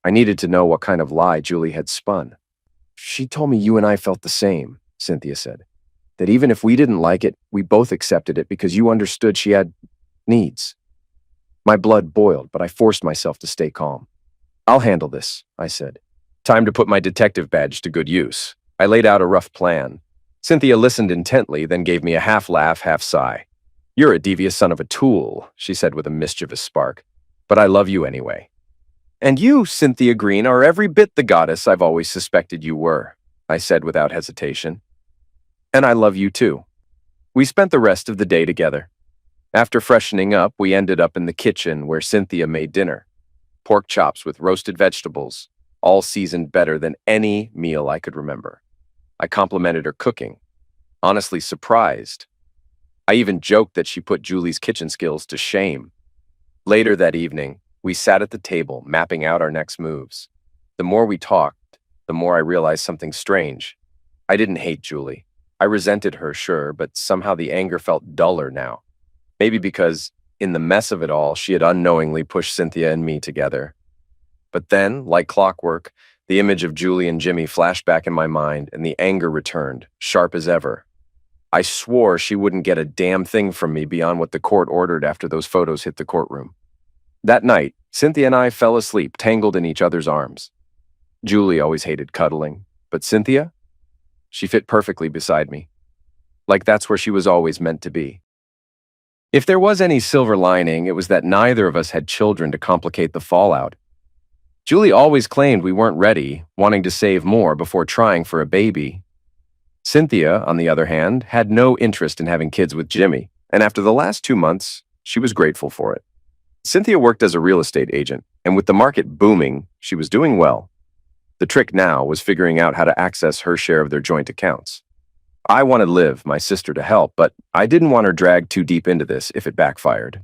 I needed to know what kind of lie Julie had spun. She told me you and I felt the same, Cynthia said. That even if we didn't like it, we both accepted it because you understood she had needs. My blood boiled, but I forced myself to stay calm. I'll handle this, I said. Time to put my detective badge to good use. I laid out a rough plan. Cynthia listened intently, then gave me a half laugh, half sigh. "You're a devious son of a tool," she said with a mischievous spark. "But I love you anyway. And you, Cynthia Green, are every bit the goddess I've always suspected you were," I said without hesitation. "And I love you too." We spent the rest of the day together. After freshening up, we ended up in the kitchen where Cynthia made dinner. Pork chops with roasted vegetables, all seasoned better than any meal I could remember. I complimented her cooking, honestly surprised. I even joked that she put Julie's kitchen skills to shame. Later that evening, we sat at the table, mapping out our next moves. The more we talked, the more I realized something strange. I didn't hate Julie. I resented her, sure, but somehow the anger felt duller now. Maybe because, in the mess of it all, she had unknowingly pushed Cynthia and me together. But then, like clockwork, the image of Julie and Jimmy flashed back in my mind, and the anger returned, sharp as ever. I swore she wouldn't get a damn thing from me beyond what the court ordered after those photos hit the courtroom. That night, Cynthia and I fell asleep, tangled in each other's arms. Julie always hated cuddling, but Cynthia? She fit perfectly beside me. Like that's where she was always meant to be. If there was any silver lining, it was that neither of us had children to complicate the fallout. Julie always claimed we weren't ready, wanting to save more before trying for a baby. Cynthia, on the other hand, had no interest in having kids with Jimmy, and after the last 2 months, she was grateful for it. Cynthia worked as a real estate agent, and with the market booming, she was doing well. The trick now was figuring out how to access her share of their joint accounts. I wanted Liv, my sister, to help, but I didn't want her dragged too deep into this if it backfired.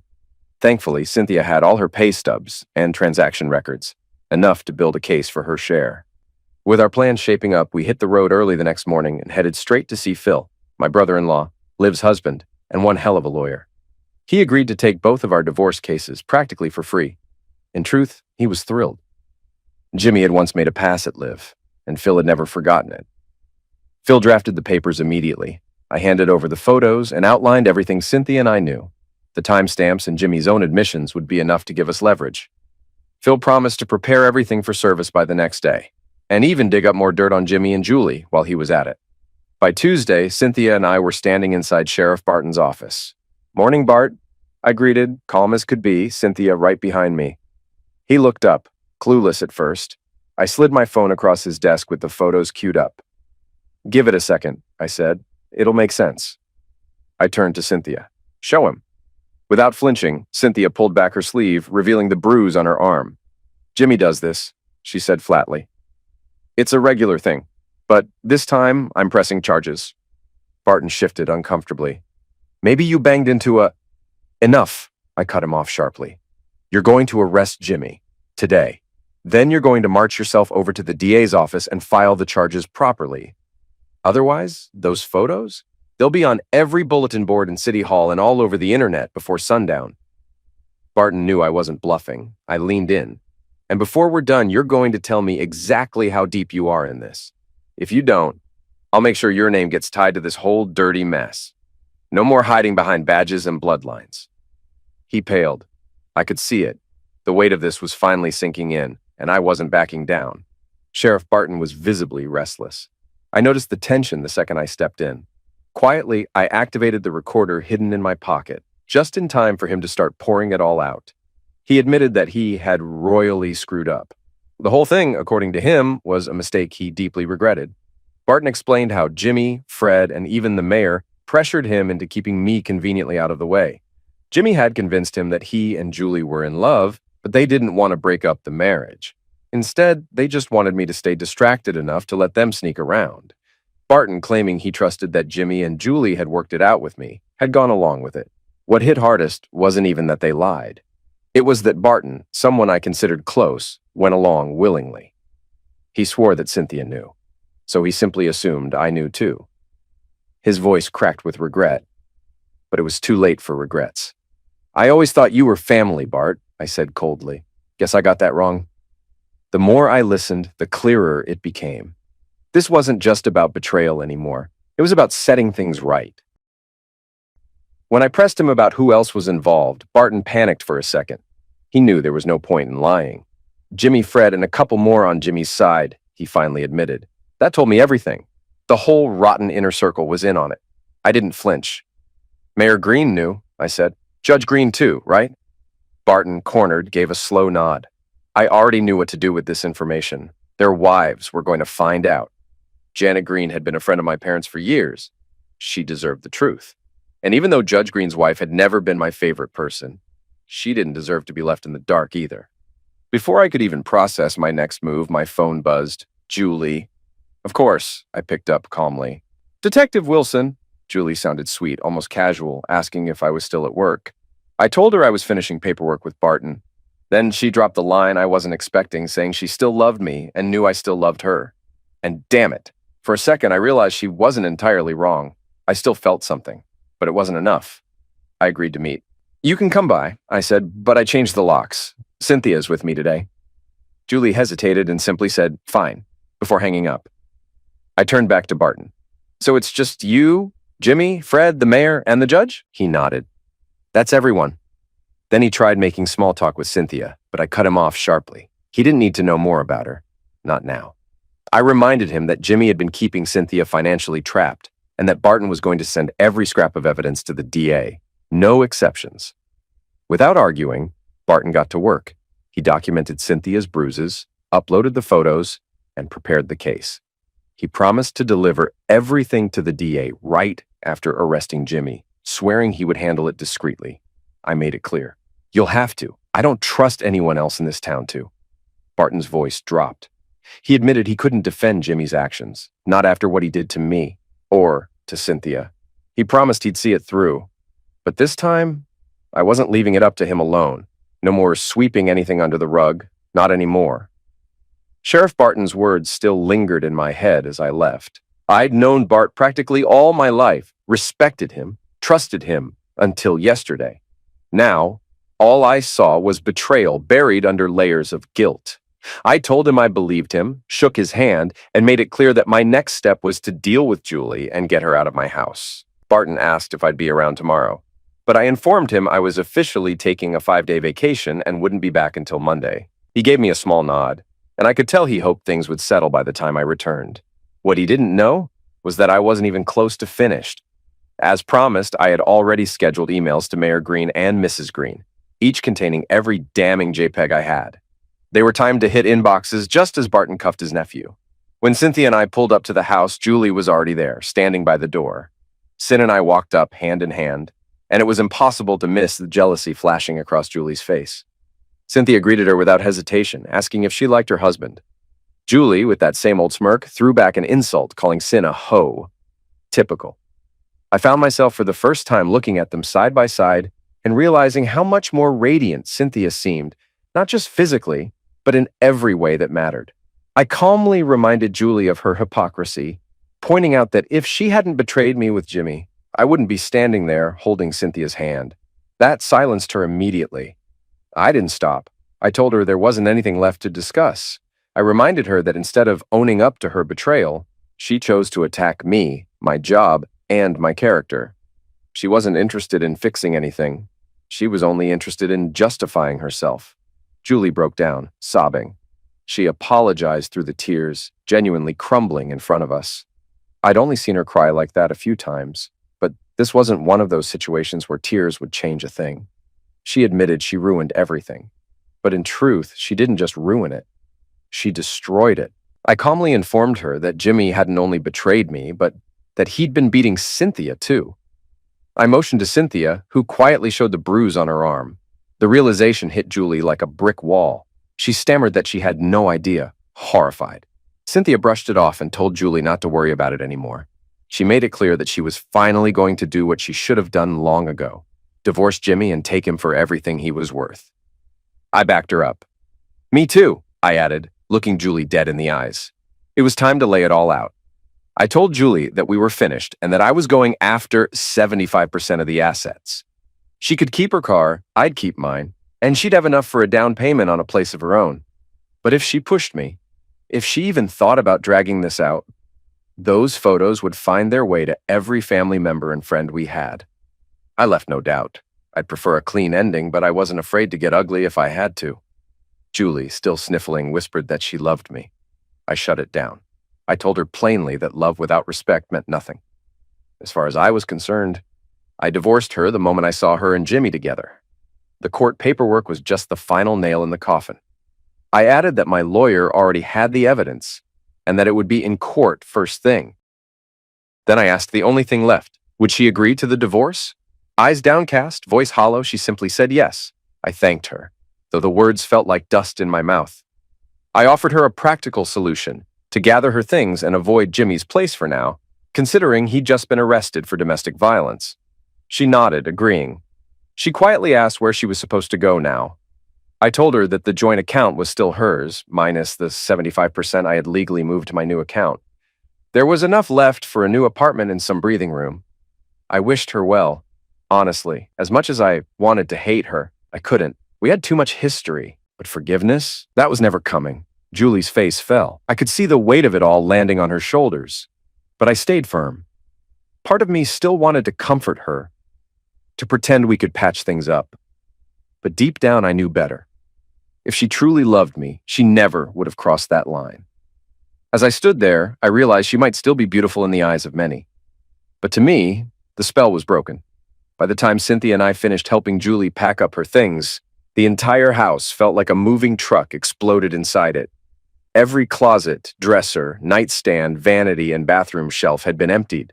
Thankfully, Cynthia had all her pay stubs and transaction records, enough to build a case for her share. With our plans shaping up, we hit the road early the next morning and headed straight to see Phil, my brother-in-law, Liv's husband, and one hell of a lawyer. He agreed to take both of our divorce cases practically for free. In truth, he was thrilled. Jimmy had once made a pass at Liv, and Phil had never forgotten it. Phil drafted the papers immediately. I handed over the photos and outlined everything Cynthia and I knew. The timestamps and Jimmy's own admissions would be enough to give us leverage. Phil promised to prepare everything for service by the next day, and even dig up more dirt on Jimmy and Julie while he was at it. By Tuesday, Cynthia and I were standing inside Sheriff Barton's office. "Morning, Bart," I greeted, calm as could be, Cynthia right behind me. He looked up, clueless at first. I slid my phone across his desk with the photos queued up. "Give it a second," I said. "It'll make sense." I turned to Cynthia. "Show him." Without flinching, Cynthia pulled back her sleeve, revealing the bruise on her arm. "Jimmy does this," she said flatly. "It's a regular thing, but this time I'm pressing charges." Barton shifted uncomfortably. "Maybe you banged into a—" "Enough," I cut him off sharply. "You're going to arrest Jimmy. Today. Then you're going to march yourself over to the DA's office and file the charges properly. Otherwise, those photos? They'll be on every bulletin board in City Hall and all over the internet before sundown." Barton knew I wasn't bluffing. I leaned in. "And before we're done, you're going to tell me exactly how deep you are in this. If you don't, I'll make sure your name gets tied to this whole dirty mess. No more hiding behind badges and bloodlines." He paled. I could see it. The weight of this was finally sinking in, and I wasn't backing down. Sheriff Barton was visibly restless. I noticed the tension the second I stepped in. Quietly, I activated the recorder hidden in my pocket, just in time for him to start pouring it all out. He admitted that he had royally screwed up. The whole thing, according to him, was a mistake he deeply regretted. Barton explained how Jimmy, Fred, and even the mayor pressured him into keeping me conveniently out of the way. Jimmy had convinced him that he and Julie were in love, but they didn't want to break up the marriage. Instead, they just wanted me to stay distracted enough to let them sneak around. Barton, claiming he trusted that Jimmy and Julie had worked it out with me, had gone along with it. What hit hardest wasn't even that they lied. It was that Barton, someone I considered close, went along willingly. He swore that Cynthia knew, so he simply assumed I knew too. His voice cracked with regret, but it was too late for regrets. "I always thought you were family, Bart," I said coldly. "Guess I got that wrong." The more I listened, the clearer it became. This wasn't just about betrayal anymore. It was about setting things right. When I pressed him about who else was involved, Barton panicked for a second. He knew there was no point in lying. "Jimmy, Fred, and a couple more on Jimmy's side," he finally admitted. "That told me everything. The whole rotten inner circle was in on it." I didn't flinch. "Mayor Green knew," I said. Judge Green too, right? Barton, cornered, gave a slow nod. I already knew what to do with this information. Their wives were going to find out. Janet Green had been a friend of my parents for years. She deserved the truth. And even though Judge Green's wife had never been my favorite person, she didn't deserve to be left in the dark either. Before I could even process my next move, my phone buzzed. Julie. Of course, I picked up calmly. Detective Wilson. Julie sounded sweet, almost casual, asking if I was still at work. I told her I was finishing paperwork with Barton. Then she dropped the line I wasn't expecting, saying she still loved me and knew I still loved her. And damn it, for a second I realized she wasn't entirely wrong. I still felt something, but it wasn't enough. I agreed to meet. You can come by, I said, but I changed the locks. Cynthia's with me today. Julie hesitated and simply said, fine, before hanging up. I turned back to Barton. So it's just you, Jimmy, Fred, the mayor, and the judge? He nodded. That's everyone. Then he tried making small talk with Cynthia, but I cut him off sharply. He didn't need to know more about her. Not now. I reminded him that Jimmy had been keeping Cynthia financially trapped, and that Barton was going to send every scrap of evidence to the DA. No exceptions. Without arguing, Barton got to work. He documented Cynthia's bruises, uploaded the photos, and prepared the case. He promised to deliver everything to the DA right after arresting Jimmy, swearing he would handle it discreetly. I made it clear. You'll have to. I don't trust anyone else in this town to. Barton's voice dropped. He admitted he couldn't defend Jimmy's actions, not after what he did to me, or to Cynthia. He promised he'd see it through. But this time, I wasn't leaving it up to him alone. No more sweeping anything under the rug, not anymore. Sheriff Barton's words still lingered in my head as I left. I'd known Bart practically all my life, respected him, trusted him, until yesterday. Now, all I saw was betrayal buried under layers of guilt. I told him I believed him, shook his hand, and made it clear that my next step was to deal with Julie and get her out of my house. Barton asked if I'd be around tomorrow, but I informed him I was officially taking a 5-day vacation and wouldn't be back until Monday. He gave me a small nod, and I could tell he hoped things would settle by the time I returned. What he didn't know was that I wasn't even close to finished. As promised, I had already scheduled emails to Mayor Green and Mrs. Green, each containing every damning JPEG I had. They were timed to hit inboxes just as Barton cuffed his nephew. When Cynthia and I pulled up to the house, Julie was already there, standing by the door. Sin and I walked up hand in hand, and it was impossible to miss the jealousy flashing across Julie's face. Cynthia greeted her without hesitation, asking if she liked her husband. Julie, with that same old smirk, threw back an insult, calling Sin a hoe. Typical. I found myself for the first time looking at them side by side and realizing how much more radiant Cynthia seemed, not just physically, but in every way that mattered. I calmly reminded Julie of her hypocrisy, pointing out that if she hadn't betrayed me with Jimmy, I wouldn't be standing there holding Cynthia's hand. That silenced her immediately. I didn't stop. I told her there wasn't anything left to discuss. I reminded her that instead of owning up to her betrayal, she chose to attack me, my job, and my character. She wasn't interested in fixing anything. She was only interested in justifying herself. Julie broke down, sobbing. She apologized through the tears, genuinely crumbling in front of us. I'd only seen her cry like that a few times, but this wasn't one of those situations where tears would change a thing. She admitted she ruined everything. But in truth, she didn't just ruin it. She destroyed it. I calmly informed her that Jimmy hadn't only betrayed me, but that he'd been beating Cynthia too. I motioned to Cynthia, who quietly showed the bruise on her arm. The realization hit Julie like a brick wall. She stammered that she had no idea, horrified. Cynthia brushed it off and told Julie not to worry about it anymore. She made it clear that she was finally going to do what she should have done long ago, divorce Jimmy and take him for everything he was worth. I backed her up. Me too, I added, looking Julie dead in the eyes. It was time to lay it all out. I told Julie that we were finished and that I was going after 75% of the assets. She could keep her car, I'd keep mine, and she'd have enough for a down payment on a place of her own. But if she pushed me, if she even thought about dragging this out, those photos would find their way to every family member and friend we had. I left no doubt. I'd prefer a clean ending, but I wasn't afraid to get ugly if I had to. Julie, still sniffling, whispered that she loved me. I shut it down. I told her plainly that love without respect meant nothing. As far as I was concerned, I divorced her the moment I saw her and Jimmy together. The court paperwork was just the final nail in the coffin. I added that my lawyer already had the evidence and that it would be in court first thing. Then I asked the only thing left. Would she agree to the divorce? Eyes downcast, voice hollow, she simply said yes. I thanked her, though the words felt like dust in my mouth. I offered her a practical solution, to gather her things and avoid Jimmy's place for now, considering he'd just been arrested for domestic violence. She nodded, agreeing. She quietly asked where she was supposed to go now. I told her that the joint account was still hers, minus the 75% I had legally moved to my new account. There was enough left for a new apartment and some breathing room. I wished her well. Honestly, as much as I wanted to hate her, I couldn't. We had too much history. But forgiveness? That was never coming. Julie's face fell. I could see the weight of it all landing on her shoulders. But I stayed firm. Part of me still wanted to comfort her, to pretend we could patch things up. But deep down, I knew better. If she truly loved me, she never would have crossed that line. As I stood there, I realized she might still be beautiful in the eyes of many. But to me, the spell was broken. By the time Cynthia and I finished helping Julie pack up her things, the entire house felt like a moving truck exploded inside it. Every closet, dresser, nightstand, vanity, and bathroom shelf had been emptied.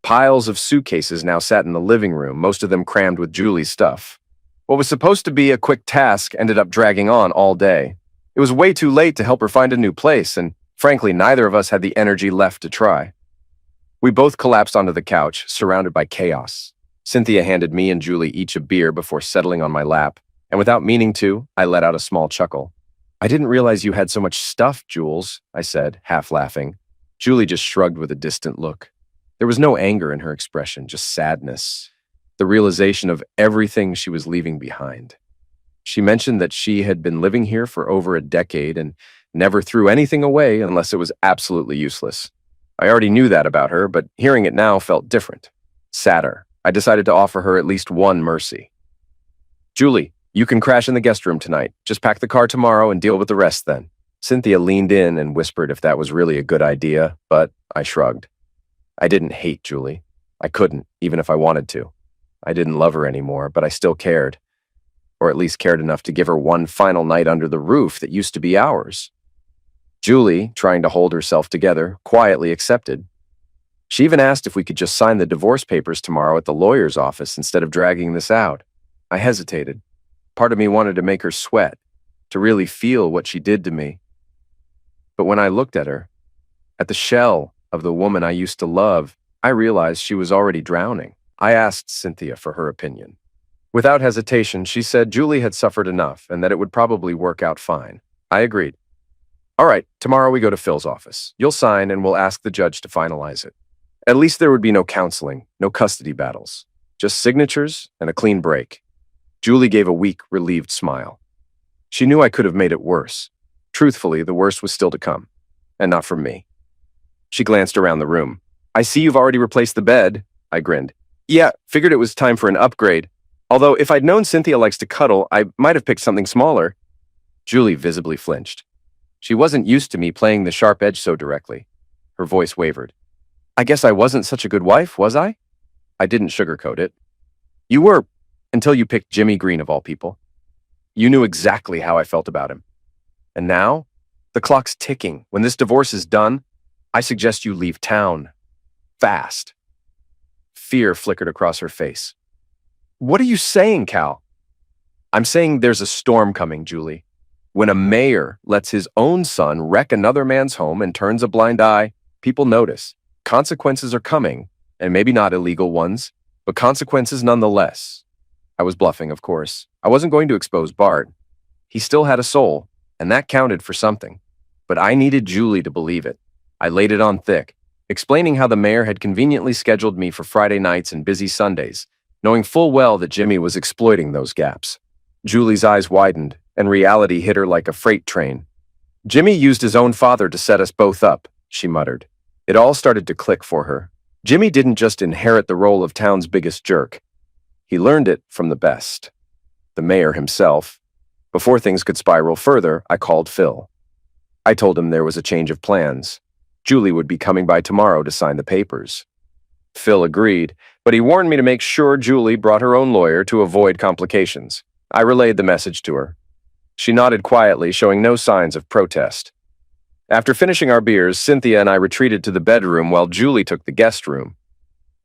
Piles of suitcases now sat in the living room, most of them crammed with Julie's stuff. What was supposed to be a quick task ended up dragging on all day. It was way too late to help her find a new place, and frankly, neither of us had the energy left to try. We both collapsed onto the couch, surrounded by chaos. Cynthia handed me and Julie each a beer before settling on my lap, and without meaning to, I let out a small chuckle. I didn't realize you had so much stuff, Jules, I said, half laughing. Julie just shrugged with a distant look. There was no anger in her expression, just sadness, the realization of everything she was leaving behind. She mentioned that she had been living here for over a decade and never threw anything away unless it was absolutely useless. I already knew that about her, but hearing it now felt different, sadder. I decided to offer her at least one mercy. Julie, you can crash in the guest room tonight. Just pack the car tomorrow and deal with the rest then. Cynthia leaned in and whispered if that was really a good idea, but I shrugged. I didn't hate Julie. I couldn't, even if I wanted to. I didn't love her anymore, but I still cared. Or at least cared enough to give her one final night under the roof that used to be ours. Julie, trying to hold herself together, quietly accepted. She even asked if we could just sign the divorce papers tomorrow at the lawyer's office instead of dragging this out. I hesitated. Part of me wanted to make her sweat, to really feel what she did to me. But when I looked at her, at the shell of the woman I used to love, I realized she was already drowning. I asked Cynthia for her opinion. Without hesitation, she said Julie had suffered enough and that it would probably work out fine. I agreed. All right, tomorrow we go to Phil's office. You'll sign and we'll ask the judge to finalize it. At least there would be no counseling, no custody battles, just signatures and a clean break. Julie gave a weak, relieved smile. She knew I could have made it worse. Truthfully, the worst was still to come, and not from me. She glanced around the room. I see you've already replaced the bed, I grinned. Yeah, figured it was time for an upgrade. Although if I'd known Cynthia likes to cuddle, I might have picked something smaller. Julie visibly flinched. She wasn't used to me playing the sharp edge so directly. Her voice wavered. I guess I wasn't such a good wife, was I? I didn't sugarcoat it. You were, until you picked Jimmy Green of all people. You knew exactly how I felt about him. And now, the clock's ticking. When this divorce is done, I suggest you leave town. Fast. Fear flickered across her face. What are you saying, Cal? I'm saying there's a storm coming, Julie. When a mayor lets his own son wreck another man's home and turns a blind eye, people notice. Consequences are coming, and maybe not illegal ones, but consequences nonetheless. I was bluffing, of course. I wasn't going to expose Bart. He still had a soul, and that counted for something. But I needed Julie to believe it. I laid it on thick, explaining how the mayor had conveniently scheduled me for Friday nights and busy Sundays, knowing full well that Jimmy was exploiting those gaps. Julie's eyes widened, and reality hit her like a freight train. Jimmy used his own father to set us both up, she muttered. It all started to click for her. Jimmy didn't just inherit the role of town's biggest jerk. He learned it from the best. The mayor himself. Before things could spiral further, I called Phil. I told him there was a change of plans. Julie would be coming by tomorrow to sign the papers. Phil agreed, but but he warned me to make sure Julie brought her own lawyer to avoid complications. I relayed the message to her. She nodded quietly, showing no signs of protest. After finishing our beers, Cynthia and I retreated to the bedroom while Julie took the guest room.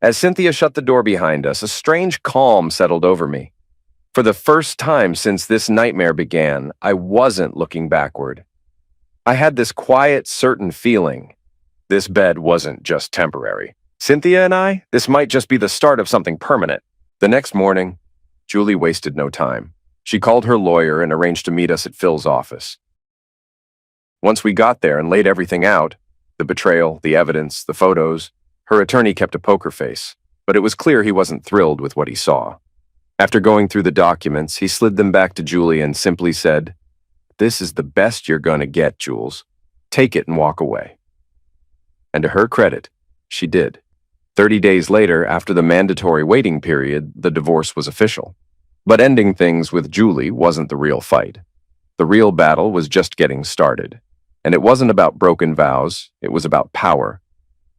As Cynthia shut the door behind us, a strange calm settled over me. For the first time since this nightmare began, I wasn't looking backward. I had this quiet, certain feeling. This bed wasn't just temporary. Cynthia and I, this might just be the start of something permanent. The next morning, Julie wasted no time. She called her lawyer and arranged to meet us at Phil's office. Once we got there and laid everything out, the betrayal, the evidence, the photos, her attorney kept a poker face, but it was clear he wasn't thrilled with what he saw. After going through the documents, he slid them back to Julie and simply said, "This is the best you're gonna get, Jules. Take it and walk away." And to her credit, she did. 30 days later, after the mandatory waiting period, the divorce was official. But ending things with Julie wasn't the real fight. The real battle was just getting started. And it wasn't about broken vows, it was about power.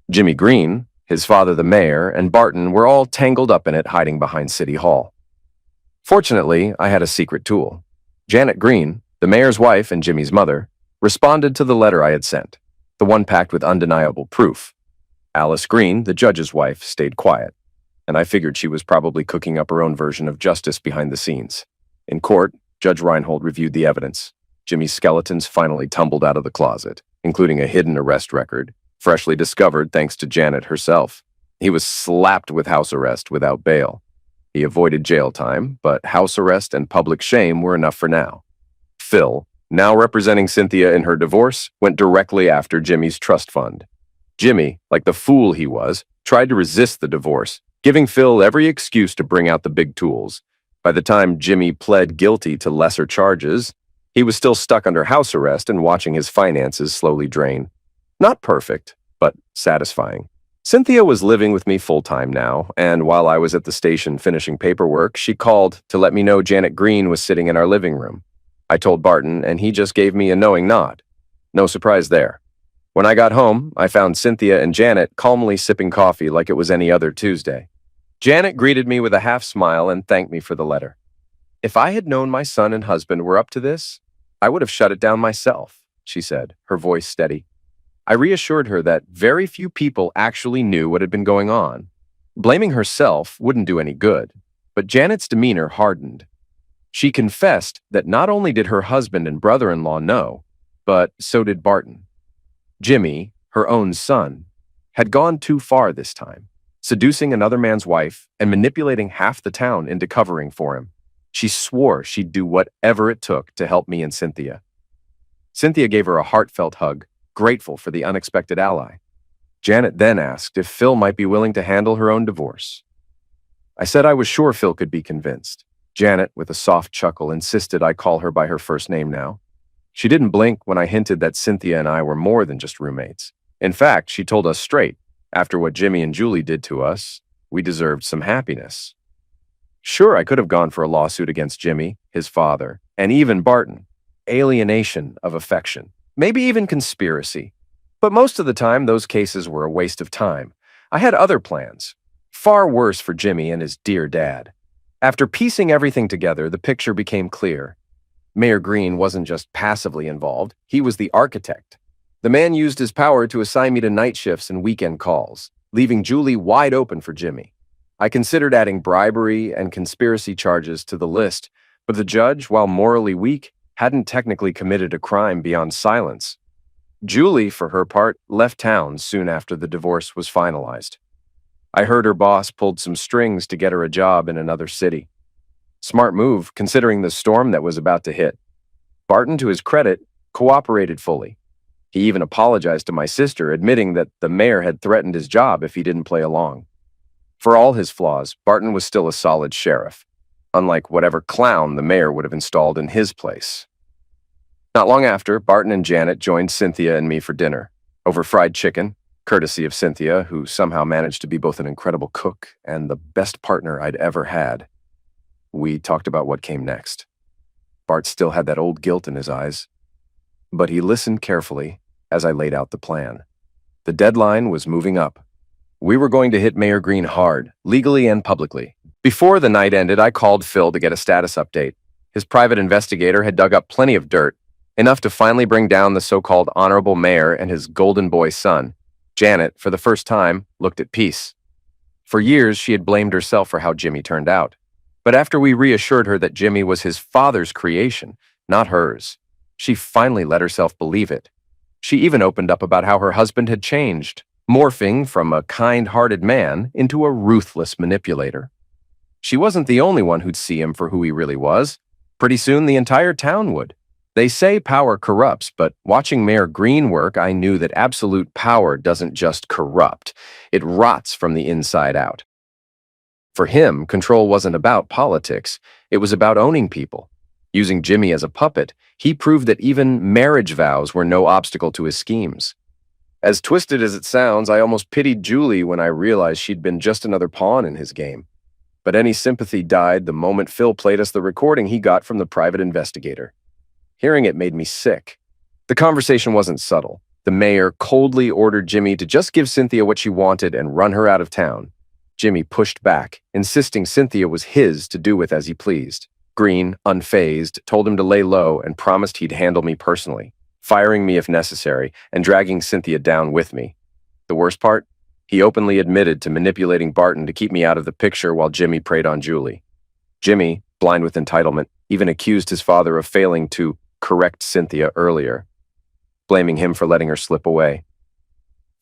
Jimmy Green, his father the mayor, and Barton were all tangled up in it, hiding behind City Hall. Fortunately, I had a secret tool. Janet Green, the mayor's wife and Jimmy's mother, responded to the letter I had sent, the one packed with undeniable proof. Alice Green, the judge's wife, stayed quiet, and I figured she was probably cooking up her own version of justice behind the scenes. In court, Judge Reinhold reviewed the evidence. Jimmy's skeletons finally tumbled out of the closet, including a hidden arrest record, freshly discovered thanks to Janet herself. He was slapped with house arrest without bail. He avoided jail time, but house arrest and public shame were enough for now. Phil, now representing Cynthia in her divorce, went directly after Jimmy's trust fund. Jimmy, like the fool he was, tried to resist the divorce, giving Phil every excuse to bring out the big tools. By the time Jimmy pled guilty to lesser charges, he was still stuck under house arrest and watching his finances slowly drain. Not perfect, but satisfying. Cynthia was living with me full-time now, and while I was at the station finishing paperwork, she called to let me know Janet Green was sitting in our living room. I told Barton, and he just gave me a knowing nod. No surprise there. When I got home, I found Cynthia and Janet calmly sipping coffee like it was any other Tuesday. Janet greeted me with a half smile and thanked me for the letter. "If I had known my son and husband were up to this, I would have shut it down myself," she said, her voice steady. I reassured her that very few people actually knew what had been going on. Blaming herself wouldn't do any good, but Janet's demeanor hardened. She confessed that not only did her husband and brother-in-law know, but so did Barton. Jimmy, her own son, had gone too far this time, seducing another man's wife and manipulating half the town into covering for him. She swore she'd do whatever it took to help me and Cynthia. Cynthia gave her a heartfelt hug, grateful for the unexpected ally. Janet then asked if Phil might be willing to handle her own divorce. I said I was sure Phil could be convinced. Janet, with a soft chuckle, insisted I call her by her first name now. She didn't blink when I hinted that Cynthia and I were more than just roommates. In fact, she told us straight, after what Jimmy and Julie did to us, we deserved some happiness. Sure, I could have gone for a lawsuit against Jimmy, his father, and even Barton. Alienation of affection. Maybe even conspiracy. But most of the time, those cases were a waste of time. I had other plans. Far worse for Jimmy and his dear dad. After piecing everything together, the picture became clear. Mayor Green wasn't just passively involved, he was the architect. The man used his power to assign me to night shifts and weekend calls, leaving Julie wide open for Jimmy. I considered adding bribery and conspiracy charges to the list, but the judge, while morally weak, hadn't technically committed a crime beyond silence. Julie, for her part, left town soon after the divorce was finalized. I heard her boss pulled some strings to get her a job in another city. Smart move, considering the storm that was about to hit. Barton, to his credit, cooperated fully. He even apologized to my sister, admitting that the mayor had threatened his job if he didn't play along. For all his flaws, Barton was still a solid sheriff, unlike whatever clown the mayor would have installed in his place. Not long after, Barton and Janet joined Cynthia and me for dinner, over fried chicken, courtesy of Cynthia, who somehow managed to be both an incredible cook and the best partner I'd ever had. We talked about what came next. Bart still had that old guilt in his eyes, but he listened carefully as I laid out the plan. The deadline was moving up. We were going to hit Mayor Green hard, legally and publicly. Before the night ended, I called Phil to get a status update. His private investigator had dug up plenty of dirt, enough to finally bring down the so-called honorable mayor and his golden boy son. Janet, for the first time, looked at peace. For years, she had blamed herself for how Jimmy turned out. But after we reassured her that Jimmy was his father's creation, not hers, she finally let herself believe it. She even opened up about how her husband had changed, morphing from a kind-hearted man into a ruthless manipulator. She wasn't the only one who'd see him for who he really was. Pretty soon, the entire town would. They say power corrupts, but watching Mayor Green work, I knew that absolute power doesn't just corrupt. It rots from the inside out. For him, control wasn't about politics. It was about owning people. Using Jimmy as a puppet, he proved that even marriage vows were no obstacle to his schemes. As twisted as it sounds, I almost pitied Julie when I realized she'd been just another pawn in his game. But any sympathy died the moment Phil played us the recording he got from the private investigator. Hearing it made me sick. The conversation wasn't subtle. The mayor coldly ordered Jimmy to just give Cynthia what she wanted and run her out of town. Jimmy pushed back, insisting Cynthia was his to do with as he pleased. Green, unfazed, told him to lay low and promised he'd handle me personally, firing me if necessary and dragging Cynthia down with me. The worst part? He openly admitted to manipulating Barton to keep me out of the picture while Jimmy preyed on Julie. Jimmy, blind with entitlement, even accused his father of failing to correct Cynthia earlier, blaming him for letting her slip away.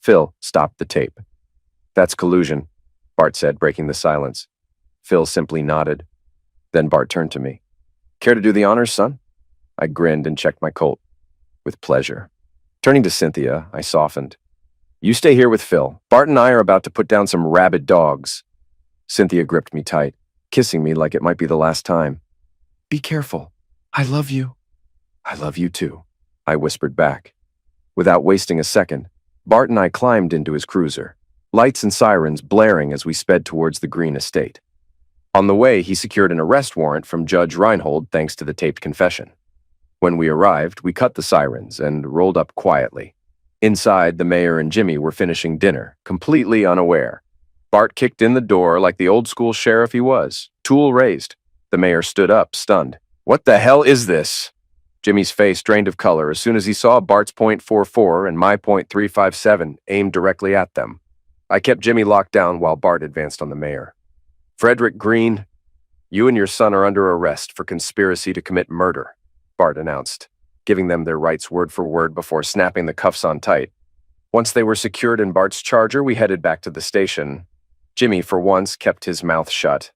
Phil stopped the tape. "That's collusion," Bart said, breaking the silence. Phil simply nodded. Then Bart turned to me. "Care to do the honors, son?" I grinned and checked my Colt. "With pleasure." Turning to Cynthia, I softened. "You stay here with Phil. Bart and I are about to put down some rabid dogs." Cynthia gripped me tight, kissing me like it might be the last time. "Be careful. I love you." "I love you too," I whispered back. Without wasting a second, Bart and I climbed into his cruiser, lights and sirens blaring as we sped towards the Green estate. On the way, he secured an arrest warrant from Judge Reinhold thanks to the taped confession. When we arrived, we cut the sirens and rolled up quietly. Inside, the mayor and Jimmy were finishing dinner, completely unaware. Bart kicked in the door like the old-school sheriff he was, tool raised. The mayor stood up, stunned. "What the hell is this?" Jimmy's face drained of color as soon as he saw Bart's .44 and my .357 aimed directly at them. I kept Jimmy locked down while Bart advanced on the mayor. "Frederick Green, you and your son are under arrest for conspiracy to commit murder," Bart announced, giving them their rights word for word before snapping the cuffs on tight. Once they were secured in Bart's charger, we headed back to the station. Jimmy, for once, kept his mouth shut.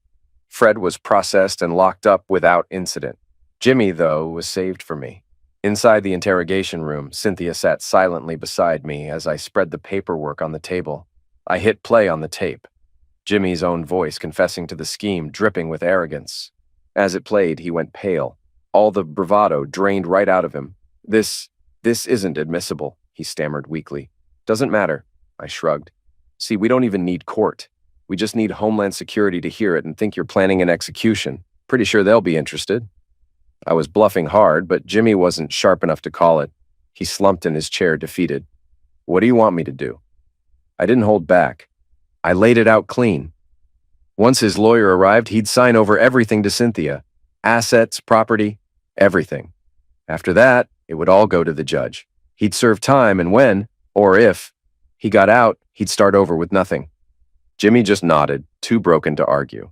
Fred was processed and locked up without incident. Jimmy, though, was saved for me. Inside the interrogation room, Cynthia sat silently beside me as I spread the paperwork on the table. I hit play on the tape. Jimmy's own voice confessing to the scheme, dripping with arrogance. As it played, he went pale. All the bravado drained right out of him. This isn't admissible," he stammered weakly. "Doesn't matter," I shrugged. "See, we don't even need court. We just need Homeland Security to hear it and think you're planning an execution. Pretty sure they'll be interested." I was bluffing hard, but Jimmy wasn't sharp enough to call it. He slumped in his chair, defeated. "What do you want me to do?" I didn't hold back. I laid it out clean. Once his lawyer arrived, he'd sign over everything to Cynthia. Assets, property, everything. After that, it would all go to the judge. He'd serve time, and when, or if, he got out, he'd start over with nothing. Jimmy just nodded, too broken to argue.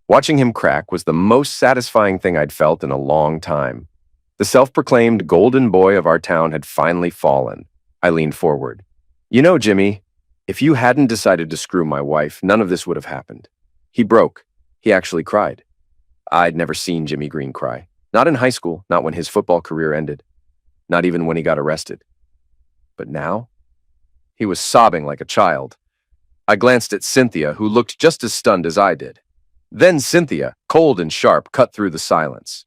Watching him crack was the most satisfying thing I'd felt in a long time. The self-proclaimed golden boy of our town had finally fallen. I leaned forward. "You know, Jimmy, if you hadn't decided to screw my wife, none of this would have happened." He broke. He actually cried. I'd never seen Jimmy Green cry. Not in high school, not when his football career ended. Not even when he got arrested. But now? He was sobbing like a child. I glanced at Cynthia, who looked just as stunned as I did. Then Cynthia, cold and sharp, cut through the silence.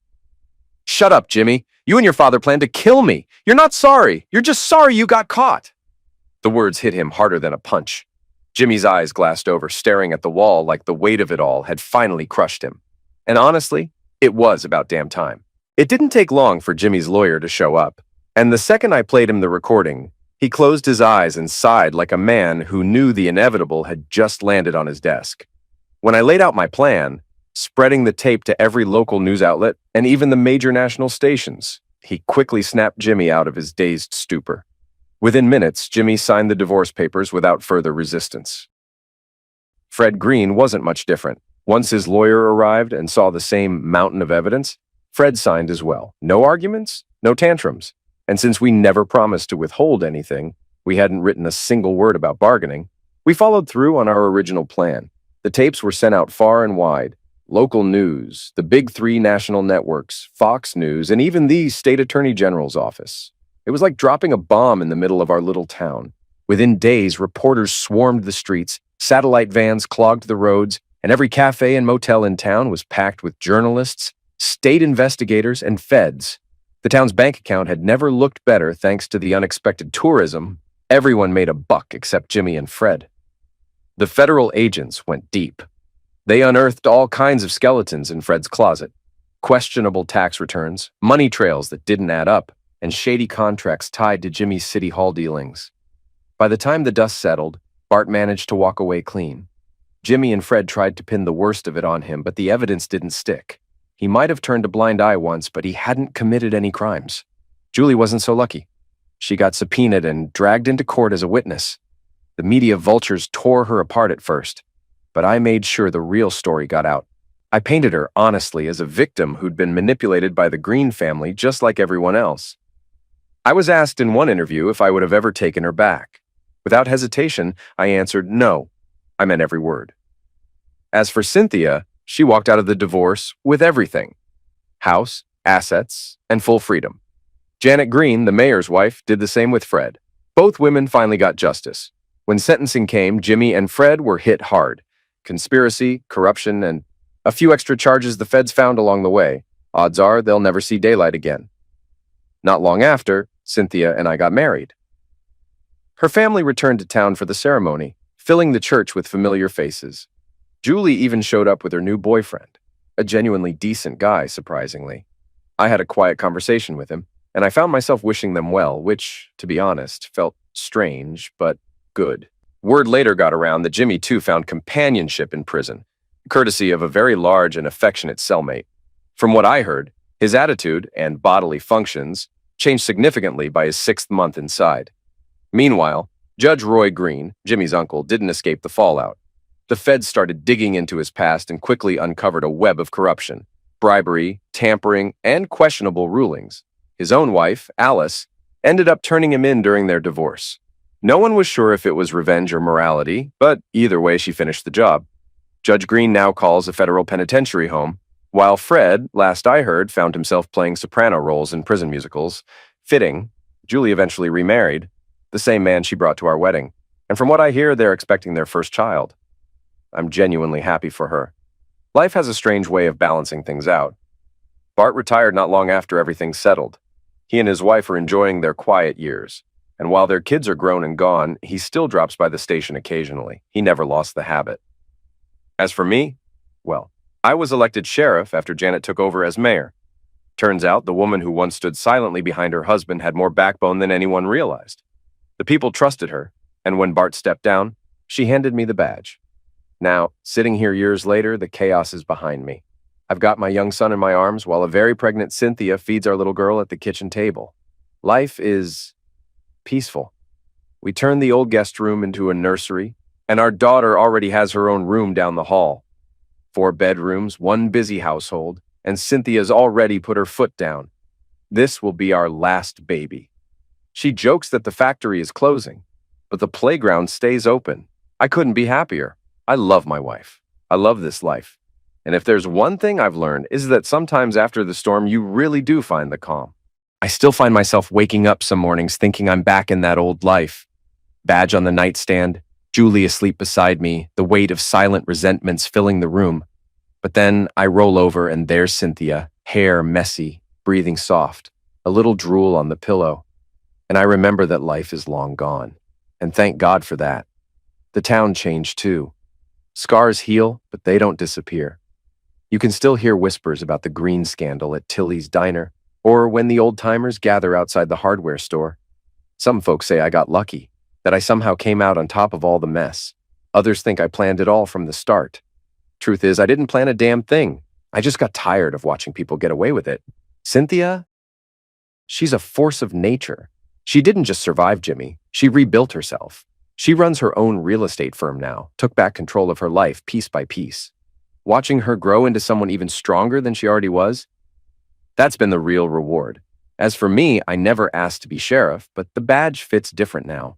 "Shut up, Jimmy. You and your father planned to kill me. You're not sorry. You're just sorry you got caught." The words hit him harder than a punch. Jimmy's eyes glassed over, staring at the wall like the weight of it all had finally crushed him. And honestly, it was about damn time. It didn't take long for Jimmy's lawyer to show up, and the second I played him the recording, He closed his eyes and sighed like a man who knew the inevitable had just landed on his desk. When I laid out my plan, spreading the tape to every local news outlet and even the major national stations, he quickly snapped Jimmy out of his dazed stupor. Within minutes, Jimmy signed the divorce papers without further resistance. Fred Green wasn't much different. Once his lawyer arrived and saw the same mountain of evidence, Fred signed as well. No arguments, no tantrums. And since we never promised to withhold anything, we hadn't written a single word about bargaining, we followed through on our original plan. The tapes were sent out far and wide. Local news, the big three national networks, Fox News, and even the state attorney general's office. It was like dropping a bomb in the middle of our little town. Within days, reporters swarmed the streets, satellite vans clogged the roads, and every cafe and motel in town was packed with journalists, state investigators, and feds. The town's bank account had never looked better thanks to the unexpected tourism. Everyone made a buck except Jimmy and Fred. The federal agents went deep. They unearthed all kinds of skeletons in Fred's closet. Questionable tax returns, money trails that didn't add up, and shady contracts tied to Jimmy's city hall dealings. By the time the dust settled, Bart managed to walk away clean. Jimmy and Fred tried to pin the worst of it on him, but the evidence didn't stick. He might have turned a blind eye once, but he hadn't committed any crimes. Julie wasn't so lucky. She got subpoenaed and dragged into court as a witness. The media vultures tore her apart at first, but I made sure the real story got out. I painted her, honestly, as a victim who'd been manipulated by the Green family just like everyone else. I was asked in one interview if I would have ever taken her back. Without hesitation, I answered no. I meant every word. As for Cynthia, she walked out of the divorce with everything: house, assets, and full freedom. Janet Green, the mayor's wife, did the same with Fred. Both women finally got justice. When sentencing came, Jimmy and Fred were hit hard. Conspiracy, corruption, and a few extra charges the feds found along the way. Odds are they'll never see daylight again. Not long after, Cynthia and I got married. Her family returned to town for the ceremony, filling the church with familiar faces. Julie even showed up with her new boyfriend, a genuinely decent guy, surprisingly. I had a quiet conversation with him, and I found myself wishing them well, which, to be honest, felt strange, but good. Word later got around that Jimmy, too, found companionship in prison, courtesy of a very large and affectionate cellmate. From what I heard, his attitude and bodily functions changed significantly by his 6th month inside. Meanwhile, Judge Roy Green, Jimmy's uncle, didn't escape the fallout. The feds started digging into his past and quickly uncovered a web of corruption, bribery, tampering, and questionable rulings. His own wife, Alice, ended up turning him in during their divorce. No one was sure if it was revenge or morality, but either way, she finished the job. Judge Green now calls a federal penitentiary home, while Fred, last I heard, found himself playing soprano roles in prison musicals. Fitting, Julie eventually remarried, the same man she brought to our wedding, and from what I hear, they're expecting their first child. I'm genuinely happy for her. Life has a strange way of balancing things out. Bart retired not long after everything settled. He and his wife are enjoying their quiet years, and while their kids are grown and gone, he still drops by the station occasionally. He never lost the habit. As for me, well, I was elected sheriff after Janet took over as mayor. Turns out the woman who once stood silently behind her husband had more backbone than anyone realized. The people trusted her, and when Bart stepped down, she handed me the badge. Now, sitting here years later, the chaos is behind me. I've got my young son in my arms while a very pregnant Cynthia feeds our little girl at the kitchen table. Life is peaceful. We turned the old guest room into a nursery, and our daughter already has her own room down the hall. 4 bedrooms, 1 busy household, and Cynthia's already put her foot down. This will be our last baby. She jokes that the factory is closing, but the playground stays open. I couldn't be happier. I love my wife. I love this life. And if there's one thing I've learned is that sometimes after the storm, you really do find the calm. I still find myself waking up some mornings thinking I'm back in that old life. Badge on the nightstand, Julie asleep beside me, the weight of silent resentments filling the room. But then I roll over and there's Cynthia, hair messy, breathing soft, a little drool on the pillow. And I remember that life is long gone. And thank God for that. The town changed too. Scars heal, but they don't disappear. You can still hear whispers about the Green scandal at Tilly's Diner, or when the old-timers gather outside the hardware store. Some folks say I got lucky, that I somehow came out on top of all the mess. Others think I planned it all from the start. Truth is, I didn't plan a damn thing. I just got tired of watching people get away with it. Cynthia? She's a force of nature. She didn't just survive Jimmy, she rebuilt herself. She runs her own real estate firm now, took back control of her life piece by piece. Watching her grow into someone even stronger than she already was, that's been the real reward. As for me, I never asked to be sheriff, but the badge fits different now.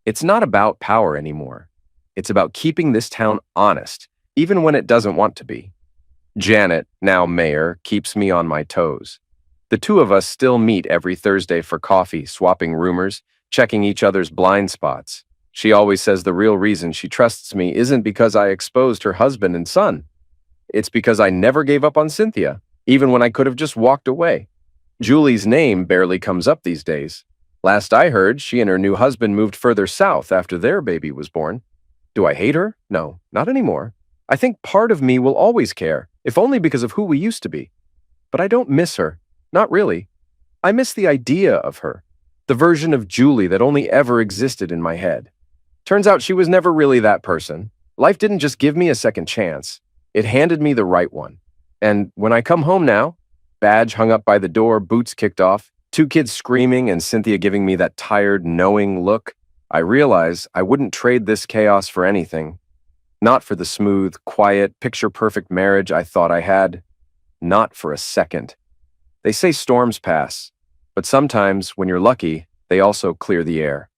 It's not about power anymore. It's about keeping this town honest, even when it doesn't want to be. Janet, now mayor, keeps me on my toes. The two of us still meet every Thursday for coffee, swapping rumors, checking each other's blind spots. She always says the real reason she trusts me isn't because I exposed her husband and son. It's because I never gave up on Cynthia, even when I could have just walked away. Julie's name barely comes up these days. Last I heard, she and her new husband moved further south after their baby was born. Do I hate her? No, not anymore. I think part of me will always care, if only because of who we used to be. But I don't miss her. Not really. I miss the idea of her, the version of Julie that only ever existed in my head. Turns out she was never really that person. Life didn't just give me a second chance. It handed me the right one. And when I come home now, badge hung up by the door, boots kicked off, two kids screaming and Cynthia giving me that tired, knowing look, I realize I wouldn't trade this chaos for anything. Not for the smooth, quiet, picture-perfect marriage I thought I had. Not for a second. They say storms pass, but sometimes, when you're lucky, they also clear the air.